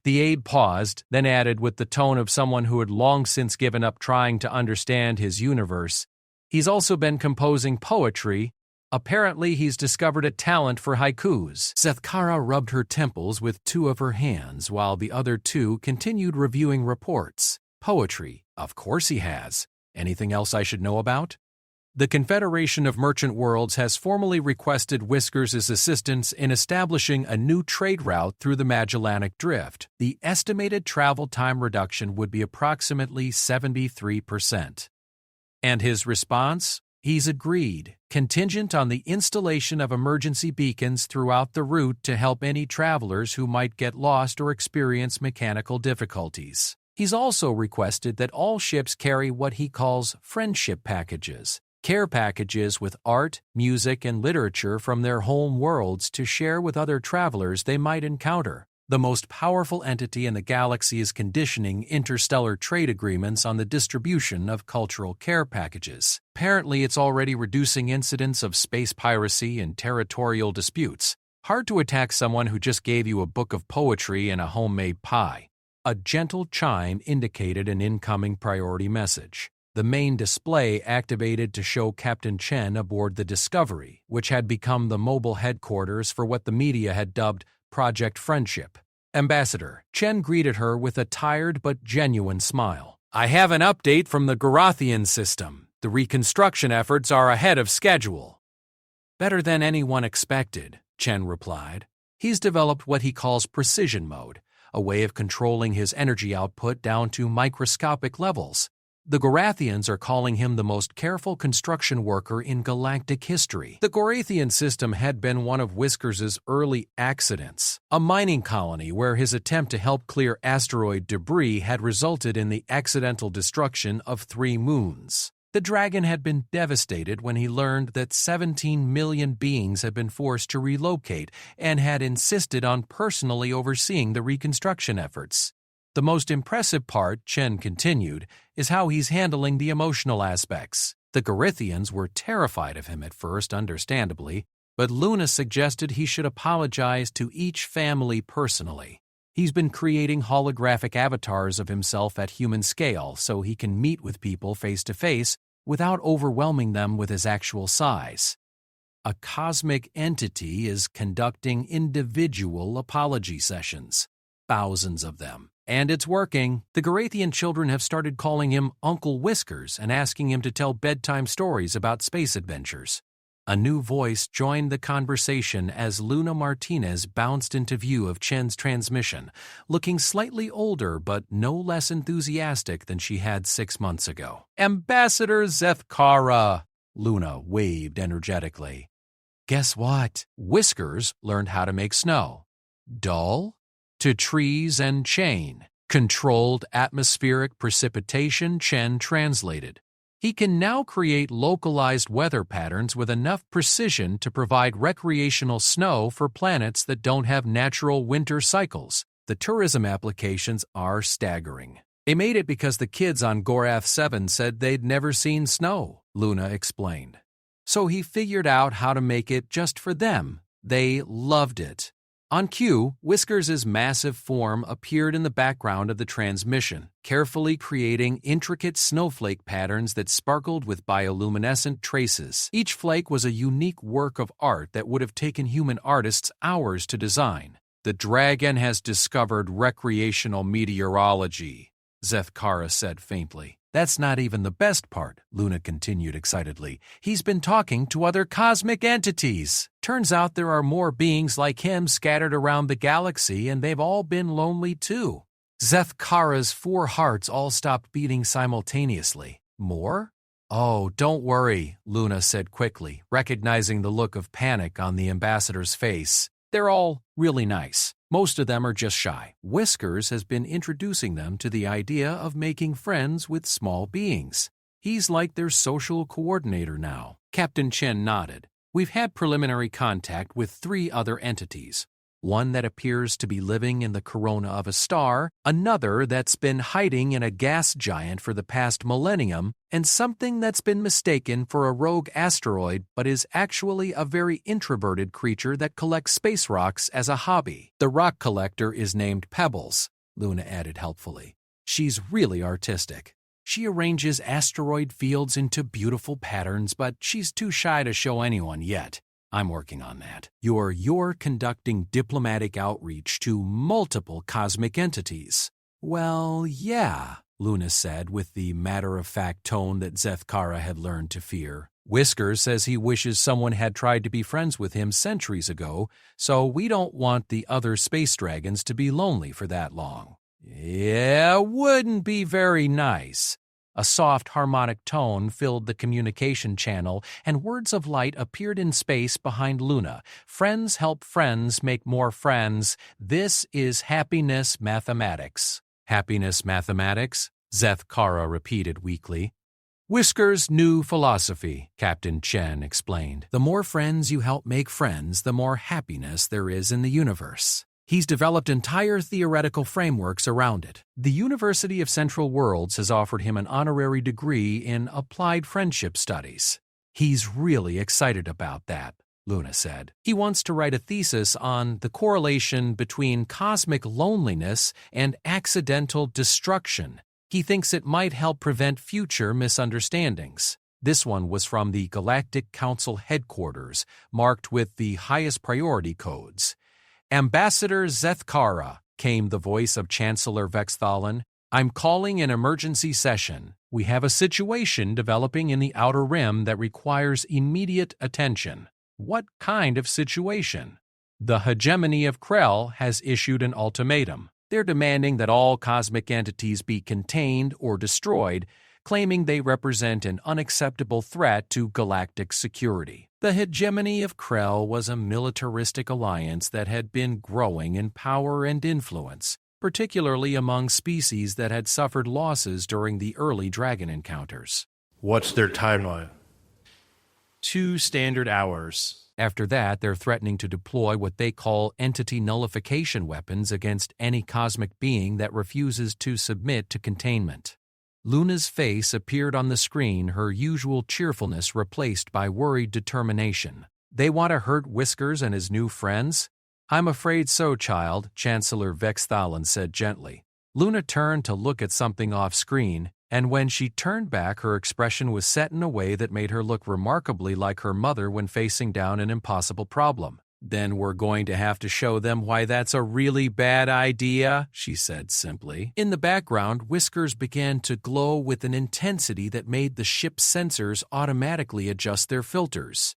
the aide paused, then added with the tone of someone who had long since given up trying to understand his universe, "He's also been composing poetry. Apparently he's discovered a talent for haikus." Zethkara rubbed her temples with 2 of her hands while the other 2 continued reviewing reports. Poetry, of course he has. Anything else I should know about? The Confederation of Merchant Worlds has formally requested Whiskers' assistance in establishing a new trade route through the Magellanic Drift. The estimated travel time reduction would be approximately 73%. And his response? He's agreed, contingent on the installation of emergency beacons throughout the route to help any travelers who might get lost or experience mechanical difficulties. He's also requested that all ships carry what he calls friendship packages, care packages with art, music, and literature from their home worlds to share with other travelers they might encounter. The most powerful entity in the galaxy is conditioning interstellar trade agreements on the distribution of cultural care packages. Apparently, it's already reducing incidents of space piracy and territorial disputes. Hard to attack someone who just gave you a book of poetry and a homemade pie. A gentle chime indicated an incoming priority message. The main display activated to show Captain Chen aboard the Discovery, which had become the mobile headquarters for what the media had dubbed Project Friendship. Ambassador, Chen greeted her with a tired but genuine smile. "I have an update from the Garathian system. The reconstruction efforts are ahead of schedule." "Better than anyone expected," Chen replied. "He's developed what he calls precision mode, a way of controlling his energy output down to microscopic levels. The Garathians are calling him the most careful construction worker in galactic history." The Garathian system had been one of Whiskers' early accidents, a mining colony where his attempt to help clear asteroid debris had resulted in the accidental destruction of 3 moons. The dragon had been devastated when he learned that 17 million beings had been forced to relocate and had insisted on personally overseeing the reconstruction efforts. The most impressive part, Chen continued, is how he's handling the emotional aspects. The Garithians were terrified of him at first, understandably, but Luna suggested he should apologize to each family personally. He's been creating holographic avatars of himself at human scale so he can meet with people face to face without overwhelming them with his actual size. A cosmic entity is conducting individual apology sessions. Thousands of them. And it's working. The Garathian children have started calling him Uncle Whiskers and asking him to tell bedtime stories about space adventures. A new voice joined the conversation as Luna Martinez bounced into view of Chen's transmission, looking slightly older but no less enthusiastic than she had 6 months ago. "Ambassador Zethkara!" Luna waved energetically. "Guess what? Whiskers learned how to make snow. Dull? To trees and chain. Controlled atmospheric precipitation," Chen translated. He can now create localized weather patterns with enough precision to provide recreational snow for planets that don't have natural winter cycles. The tourism applications are staggering. They made it because the kids on Gorath 7 said they'd never seen snow, Luna explained. So he figured out how to make it just for them. They loved it. On cue, Whiskers' massive form appeared in the background of the transmission, carefully creating intricate snowflake patterns that sparkled with bioluminescent traces. Each flake was a unique work of art that would have taken human artists hours to design. The dragon has discovered recreational meteorology, Zethkara said faintly. That's not even the best part, Luna continued excitedly. He's been talking to other cosmic entities. Turns out there are more beings like him scattered around the galaxy, and they've all been lonely too. Zethkara's 4 hearts all stopped beating simultaneously. More? Oh, don't worry, Luna said quickly, recognizing the look of panic on the ambassador's face. They're all really nice. Most of them are just shy. Whiskers has been introducing them to the idea of making friends with small beings. He's like their social coordinator now. Captain Chen nodded. We've had preliminary contact with 3 other entities. One that appears to be living in the corona of a star, another that's been hiding in a gas giant for the past millennium, and something that's been mistaken for a rogue asteroid but is actually a very introverted creature that collects space rocks as a hobby. The rock collector is named Pebbles, Luna added helpfully. She's really artistic. She arranges asteroid fields into beautiful patterns, but she's too shy to show anyone yet. I'm working on that. You're conducting diplomatic outreach to multiple cosmic entities. Well, yeah, Luna said with the matter-of-fact tone that Zethkara had learned to fear. Whiskers says he wishes someone had tried to be friends with him centuries ago, so we don't want the other space dragons to be lonely for that long. Yeah, wouldn't be very nice. A soft harmonic tone filled the communication channel, and words of light appeared in space behind Luna. Friends help friends make more friends. This is happiness mathematics. Happiness mathematics? Zethkara repeated weakly. Whiskers' new philosophy, Captain Chen explained. The more friends you help make friends, the more happiness there is in the universe. He's developed entire theoretical frameworks around it. The University of Central Worlds has offered him an honorary degree in applied friendship studies. He's really excited about that, Luna said. He wants to write a thesis on the correlation between cosmic loneliness and accidental destruction. He thinks it might help prevent future misunderstandings. This one was from the Galactic Council headquarters, marked with the highest priority codes. Ambassador Zethkara, came the voice of Chancellor Vexthalen. I'm calling an emergency session. We have a situation developing in the Outer Rim that requires immediate attention. What kind of situation? The hegemony of Krell has issued an ultimatum. They're demanding that all cosmic entities be contained or destroyed, claiming they represent an unacceptable threat to galactic security. The hegemony of Krell was a militaristic alliance that had been growing in power and influence, particularly among species that had suffered losses during the early dragon encounters. What's their timeline? 2 standard hours. After that, they're threatening to deploy what they call entity nullification weapons against any cosmic being that refuses to submit to containment. Luna's face appeared on the screen, her usual cheerfulness replaced by worried determination. They want to hurt Whiskers and his new friends? I'm afraid so, child, Chancellor Vexthalen said gently. Luna turned to look at something off-screen, and when she turned back, her expression was set in a way that made her look remarkably like her mother when facing down an impossible problem. Then we're going to have to show them why that's a really bad idea, she said simply. In the background, Whiskers began to glow with an intensity that made the ship's sensors automatically adjust their filters.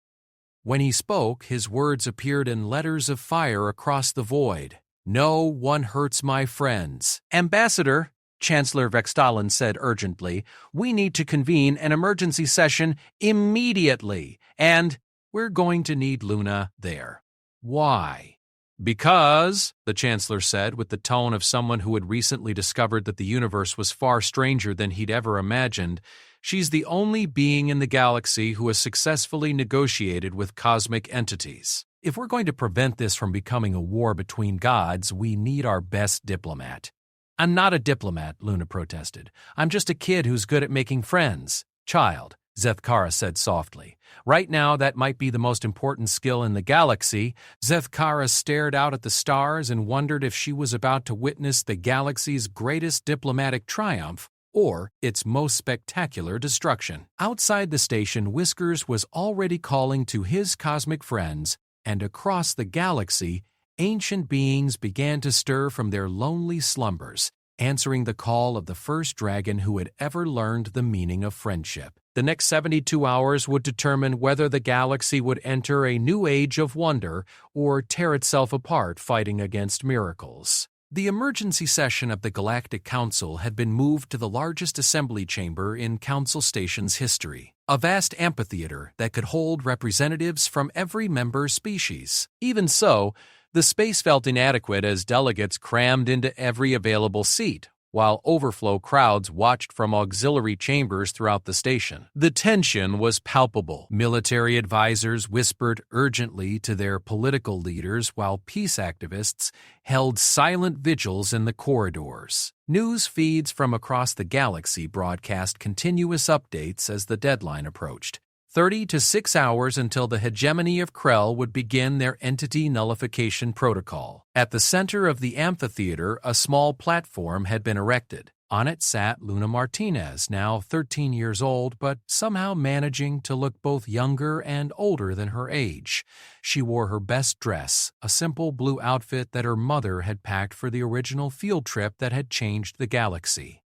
When he spoke, his words appeared in letters of fire across the void. No one hurts my friends. Ambassador, Chancellor Vexthalen said urgently, we need to convene an emergency session immediately, and we're going to need Luna there. Why? Because, the Chancellor said with the tone of someone who had recently discovered that the universe was far stranger than he'd ever imagined, she's the only being in the galaxy who has successfully negotiated with cosmic entities. If we're going to prevent this from becoming a war between gods, we need our best diplomat. I'm not a diplomat, Luna protested. I'm just a kid who's good at making friends. Child, Zethkara said softly. Right now, that might be the most important skill in the galaxy. Zethkara stared out at the stars and wondered if she was about to witness the galaxy's greatest diplomatic triumph or its most spectacular destruction. Outside the station, Whiskers was already calling to his cosmic friends, and across the galaxy, ancient beings began to stir from their lonely slumbers, answering the call of the first dragon who had ever learned the meaning of friendship. The next 72 hours would determine whether the galaxy would enter a new age of wonder or tear itself apart fighting against miracles. The emergency session of the Galactic Council had been moved to the largest assembly chamber in Council Station's history, a vast amphitheater that could hold representatives from every member species. Even so, the space felt inadequate as delegates crammed into every available seat, while overflow crowds watched from auxiliary chambers throughout the station. The tension was palpable. Military advisors whispered urgently to their political leaders while peace activists held silent vigils in the corridors. News feeds from across the galaxy broadcast continuous updates as the deadline approached. 30 to 6 hours until the hegemony of Krell would begin their entity nullification protocol. At the center of the amphitheater, a small platform had been erected. On it sat Luna Martinez, now 13 years old, but somehow managing to look both younger and older than her age. She wore her best dress, a simple blue outfit that her mother had packed for the original field trip that had changed the galaxy.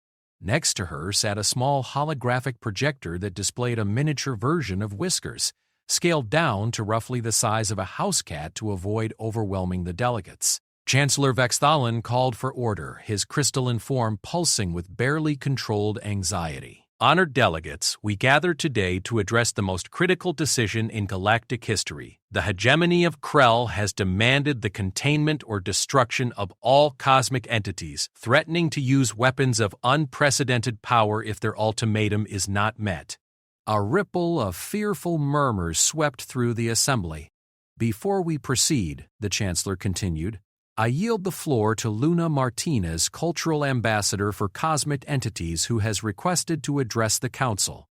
Next to her sat a small holographic projector that displayed a miniature version of Whiskers, scaled down to roughly the size of a house cat to avoid overwhelming the delegates. Chancellor Vexthalin called for order, his crystalline form pulsing with barely controlled anxiety. Honored delegates, we gather today to address the most critical decision in galactic history. The hegemony of Krell has demanded the containment or destruction of all cosmic entities, threatening to use weapons of unprecedented power if their ultimatum is not met. A ripple of fearful murmurs swept through the assembly. Before we proceed, the Chancellor continued, I yield the floor to Luna Martinez, Cultural Ambassador for Cosmic Entities, who has requested to address the Council.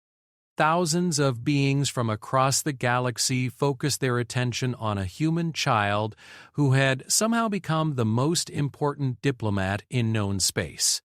Thousands of beings from across the galaxy focused their attention on a human child who had somehow become the most important diplomat in known space.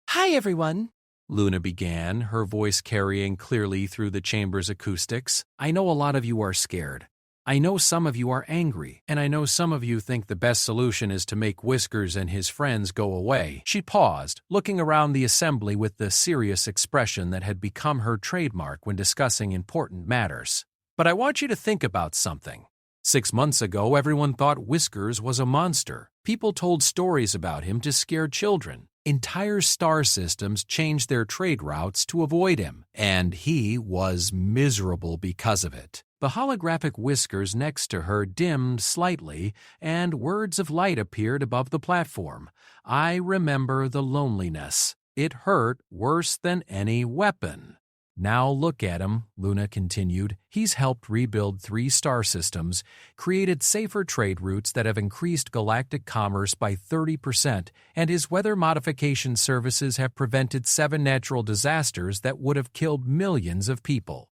Hi, everyone, Luna began, her voice carrying clearly through the chamber's acoustics. I know a lot of you are scared. I know some of you are angry, and I know some of you think the best solution is to make Whiskers and his friends go away. She paused, looking around the assembly with the serious expression that had become her trademark when discussing important matters. But I want you to think about something. 6 months ago, everyone thought Whiskers was a monster. People told stories about him to scare children. Entire star systems changed their trade routes to avoid him, and he was miserable because of it. The holographic Whiskers next to her dimmed slightly, and words of light appeared above the platform. I remember the loneliness. It hurt worse than any weapon. Now look at him, Luna continued. He's helped rebuild 3 star systems, created safer trade routes that have increased galactic commerce by 30%, and his weather modification services have prevented 7 natural disasters that would have killed millions of people.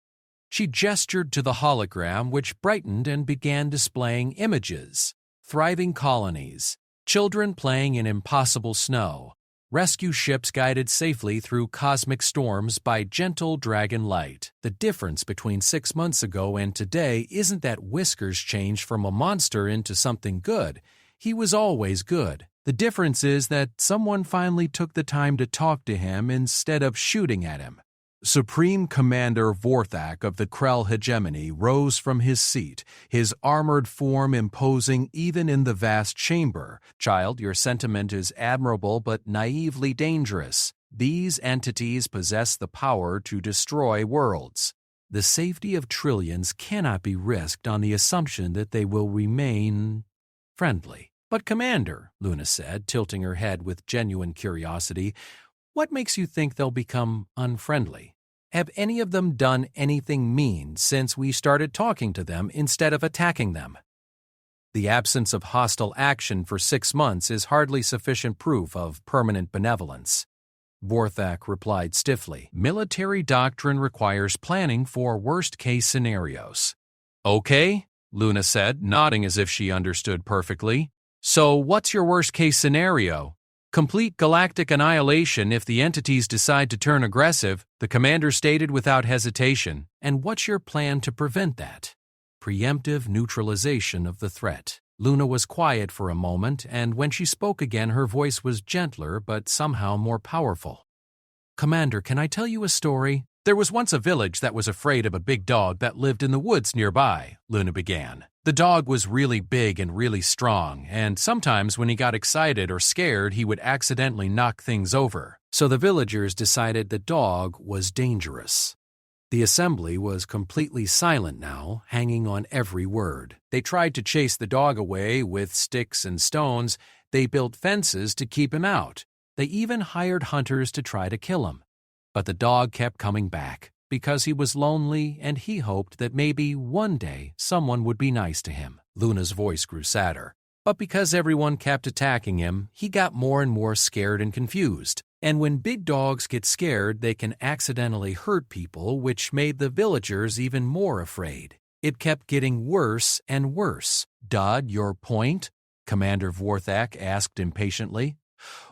She gestured to the hologram, which brightened and began displaying images. Thriving colonies, children playing in impossible snow, rescue ships guided safely through cosmic storms by gentle dragon light. The difference between 6 months ago and today isn't that Whiskers changed from a monster into something good. He was always good. The difference is that someone finally took the time to talk to him instead of shooting at him. Supreme Commander Vorthak of the Krell hegemony rose from his seat, his armored form imposing even in the vast chamber. Child, your sentiment is admirable but naively dangerous. These entities possess the power to destroy worlds. The safety of trillions cannot be risked on the assumption that they will remain friendly. But Commander, Luna said, tilting her head with genuine curiosity, what makes you think they'll become unfriendly? Have any of them done anything mean since we started talking to them instead of attacking them? The absence of hostile action for 6 months is hardly sufficient proof of permanent benevolence. Vorthak replied stiffly. Military doctrine requires planning for worst-case scenarios. Okay, Luna said, nodding as if she understood perfectly. So what's your worst-case scenario? Complete galactic annihilation if the entities decide to turn aggressive, the commander stated without hesitation. And what's your plan to prevent that? Preemptive neutralization of the threat. Luna was quiet for a moment, and when she spoke again her voice was gentler but somehow more powerful. Commander, can I tell you a story? There was once a village that was afraid of a big dog that lived in the woods nearby, Luna began. The dog was really big and really strong, and sometimes when he got excited or scared he would accidentally knock things over. So the villagers decided the dog was dangerous. The assembly was completely silent now, hanging on every word. They tried to chase the dog away with sticks and stones. They built fences to keep him out. They even hired hunters to try to kill him. But the dog kept coming back because he was lonely and he hoped that maybe one day someone would be nice to him. Luna's voice grew sadder. But because everyone kept attacking him, he got more and more scared and confused. And when big dogs get scared, they can accidentally hurt people, which made the villagers even more afraid. It kept getting worse and worse. Dodd, your point? Commander Vorthak asked impatiently.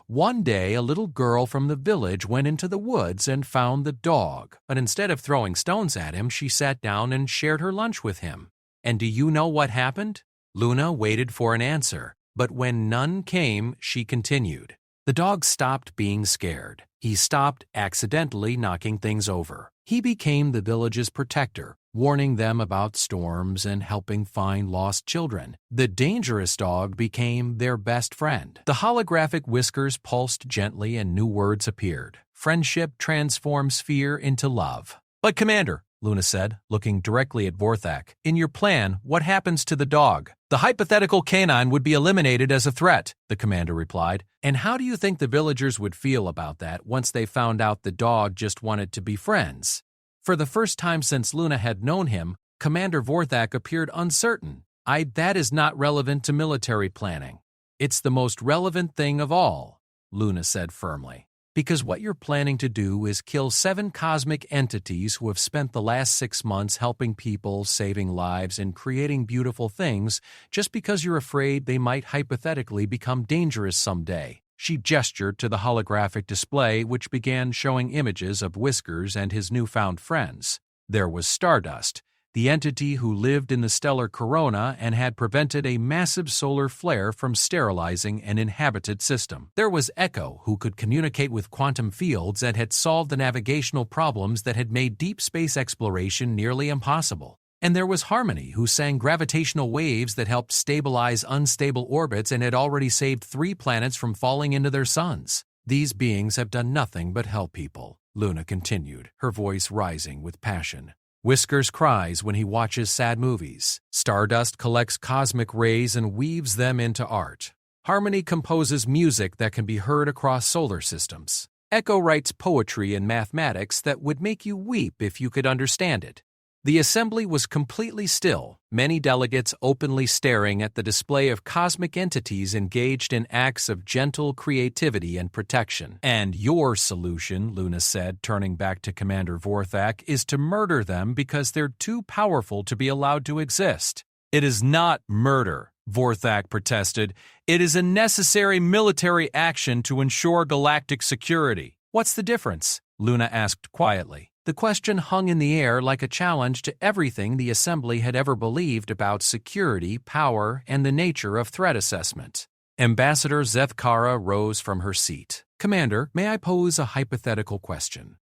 One day, a little girl from the village went into the woods and found the dog, but instead of throwing stones at him, she sat down and shared her lunch with him. And do you know what happened? Luna waited for an answer, but when none came, she continued. The dog stopped being scared. He stopped accidentally knocking things over. He became the village's protector, warning them about storms and helping find lost children. The dangerous dog became their best friend. The holographic whiskers pulsed gently and new words appeared. Friendship transforms fear into love. But Commander, Luna said, looking directly at Vorthak, in your plan, what happens to the dog? The hypothetical canine would be eliminated as a threat, the commander replied. And how do you think the villagers would feel about that once they found out the dog just wanted to be friends? For the first time since Luna had known him, Commander Vorthak appeared uncertain. That is not relevant to military planning. It's the most relevant thing of all, Luna said firmly. Because what you're planning to do is kill 7 cosmic entities who have spent the last 6 months helping people, saving lives, and creating beautiful things just because you're afraid they might hypothetically become dangerous someday. She gestured to the holographic display, which began showing images of Whiskers and his newfound friends. There was Stardust, the entity who lived in the stellar corona and had prevented a massive solar flare from sterilizing an inhabited system. There was Echo, who could communicate with quantum fields and had solved the navigational problems that had made deep space exploration nearly impossible. And there was Harmony, who sang gravitational waves that helped stabilize unstable orbits and had already saved 3 planets from falling into their suns. These beings have done nothing but help people, Luna continued, her voice rising with passion. Whiskers cries when he watches sad movies. Stardust collects cosmic rays and weaves them into art. Harmony composes music that can be heard across solar systems. Echo writes poetry and mathematics that would make you weep if you could understand it. The assembly was completely still, many delegates openly staring at the display of cosmic entities engaged in acts of gentle creativity and protection. And your solution, Luna said, turning back to Commander Vorthak, is to murder them because they're too powerful to be allowed to exist. It is not murder, Vorthak protested. It is a necessary military action to ensure galactic security. What's the difference? Luna asked quietly. The question hung in the air like a challenge to everything the Assembly had ever believed about security, power, and the nature of threat assessment. Ambassador Zethkara rose from her seat. Commander, may I pose a hypothetical question?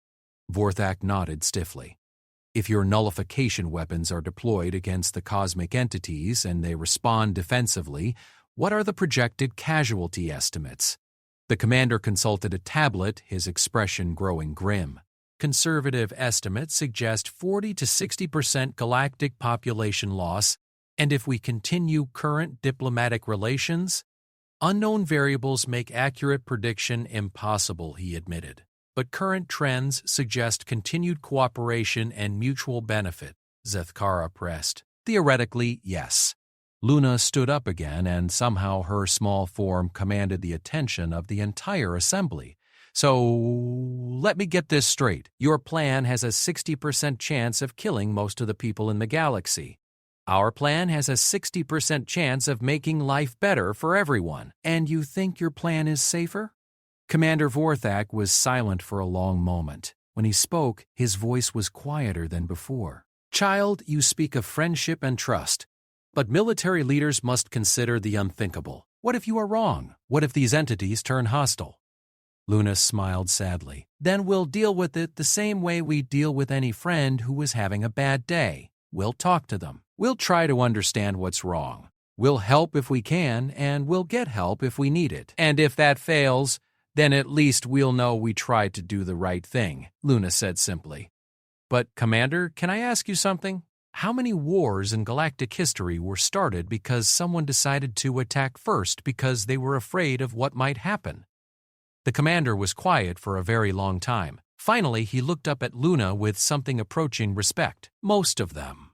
Vorthak nodded stiffly. If your nullification weapons are deployed against the cosmic entities and they respond defensively, what are the projected casualty estimates? The commander consulted a tablet, his expression growing grim. Conservative estimates suggest 40 to 60% galactic population loss, and if we continue current diplomatic relations, unknown variables make accurate prediction impossible, he admitted. But current trends suggest continued cooperation and mutual benefit, Zethkara pressed. Theoretically, yes. Luna stood up again, and somehow her small form commanded the attention of the entire assembly. So, let me get this straight. Your plan has a 60% chance of killing most of the people in the galaxy. Our plan has a 60% chance of making life better for everyone. And you think your plan is safer? Commander Vorthak was silent for a long moment. When he spoke, his voice was quieter than before. Child, you speak of friendship and trust. But military leaders must consider the unthinkable. What if you are wrong? What if these entities turn hostile? Luna smiled sadly. Then we'll deal with it the same way we deal with any friend who is having a bad day. We'll talk to them. We'll try to understand what's wrong. We'll help if we can, and we'll get help if we need it. And if that fails, then at least we'll know we tried to do the right thing, Luna said simply. But, Commander, can I ask you something? How many wars in galactic history were started because someone decided to attack first because they were afraid of what might happen? The commander was quiet for a very long time. Finally, he looked up at Luna with something approaching respect. Most of them.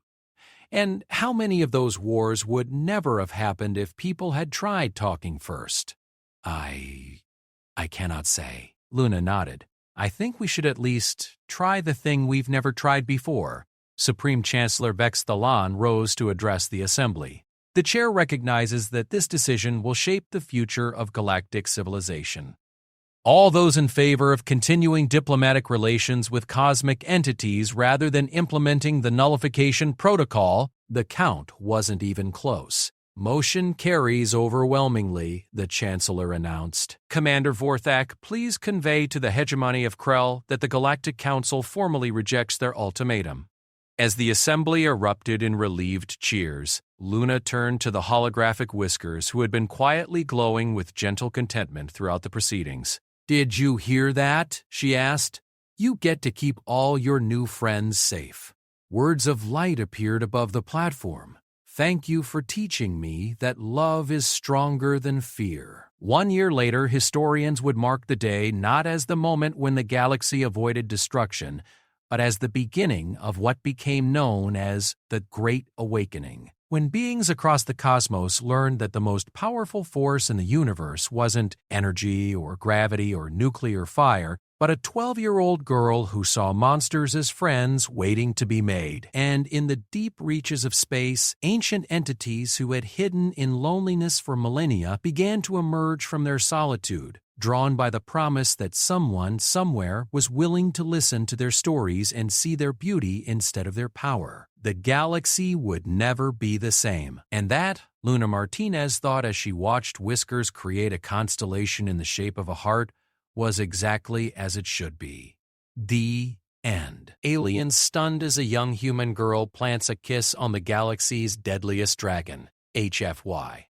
And how many of those wars would never have happened if people had tried talking first? I cannot say. Luna nodded. I think we should at least try the thing we've never tried before. Supreme Chancellor Vex Thalan rose to address the assembly. The chair recognizes that this decision will shape the future of galactic civilization. All those in favor of continuing diplomatic relations with cosmic entities rather than implementing the nullification protocol, the count wasn't even close. Motion carries overwhelmingly, the Chancellor announced. Commander Vorthak, please convey to the hegemony of Krell that the Galactic Council formally rejects their ultimatum. As the assembly erupted in relieved cheers, Luna turned to the holographic Whiskers, who had been quietly glowing with gentle contentment throughout the proceedings. Did you hear that? She asked. You get to keep all your new friends safe. Words of light appeared above the platform. Thank you for teaching me that love is stronger than fear. 1 year later, historians would mark the day not as the moment when the galaxy avoided destruction, but as the beginning of what became known as the Great Awakening. When beings across the cosmos learned that the most powerful force in the universe wasn't energy or gravity or nuclear fire, but a 12-year-old girl who saw monsters as friends waiting to be made. And in the deep reaches of space, ancient entities who had hidden in loneliness for millennia began to emerge from their solitude, drawn by the promise that someone somewhere was willing to listen to their stories and see their beauty instead of their power. The galaxy would never be the same. And that, Luna Martinez thought as she watched Whiskers create a constellation in the shape of a heart, was exactly as it should be. The end. Alien stunned as a young human girl plants a kiss on the galaxy's deadliest dragon, HFY.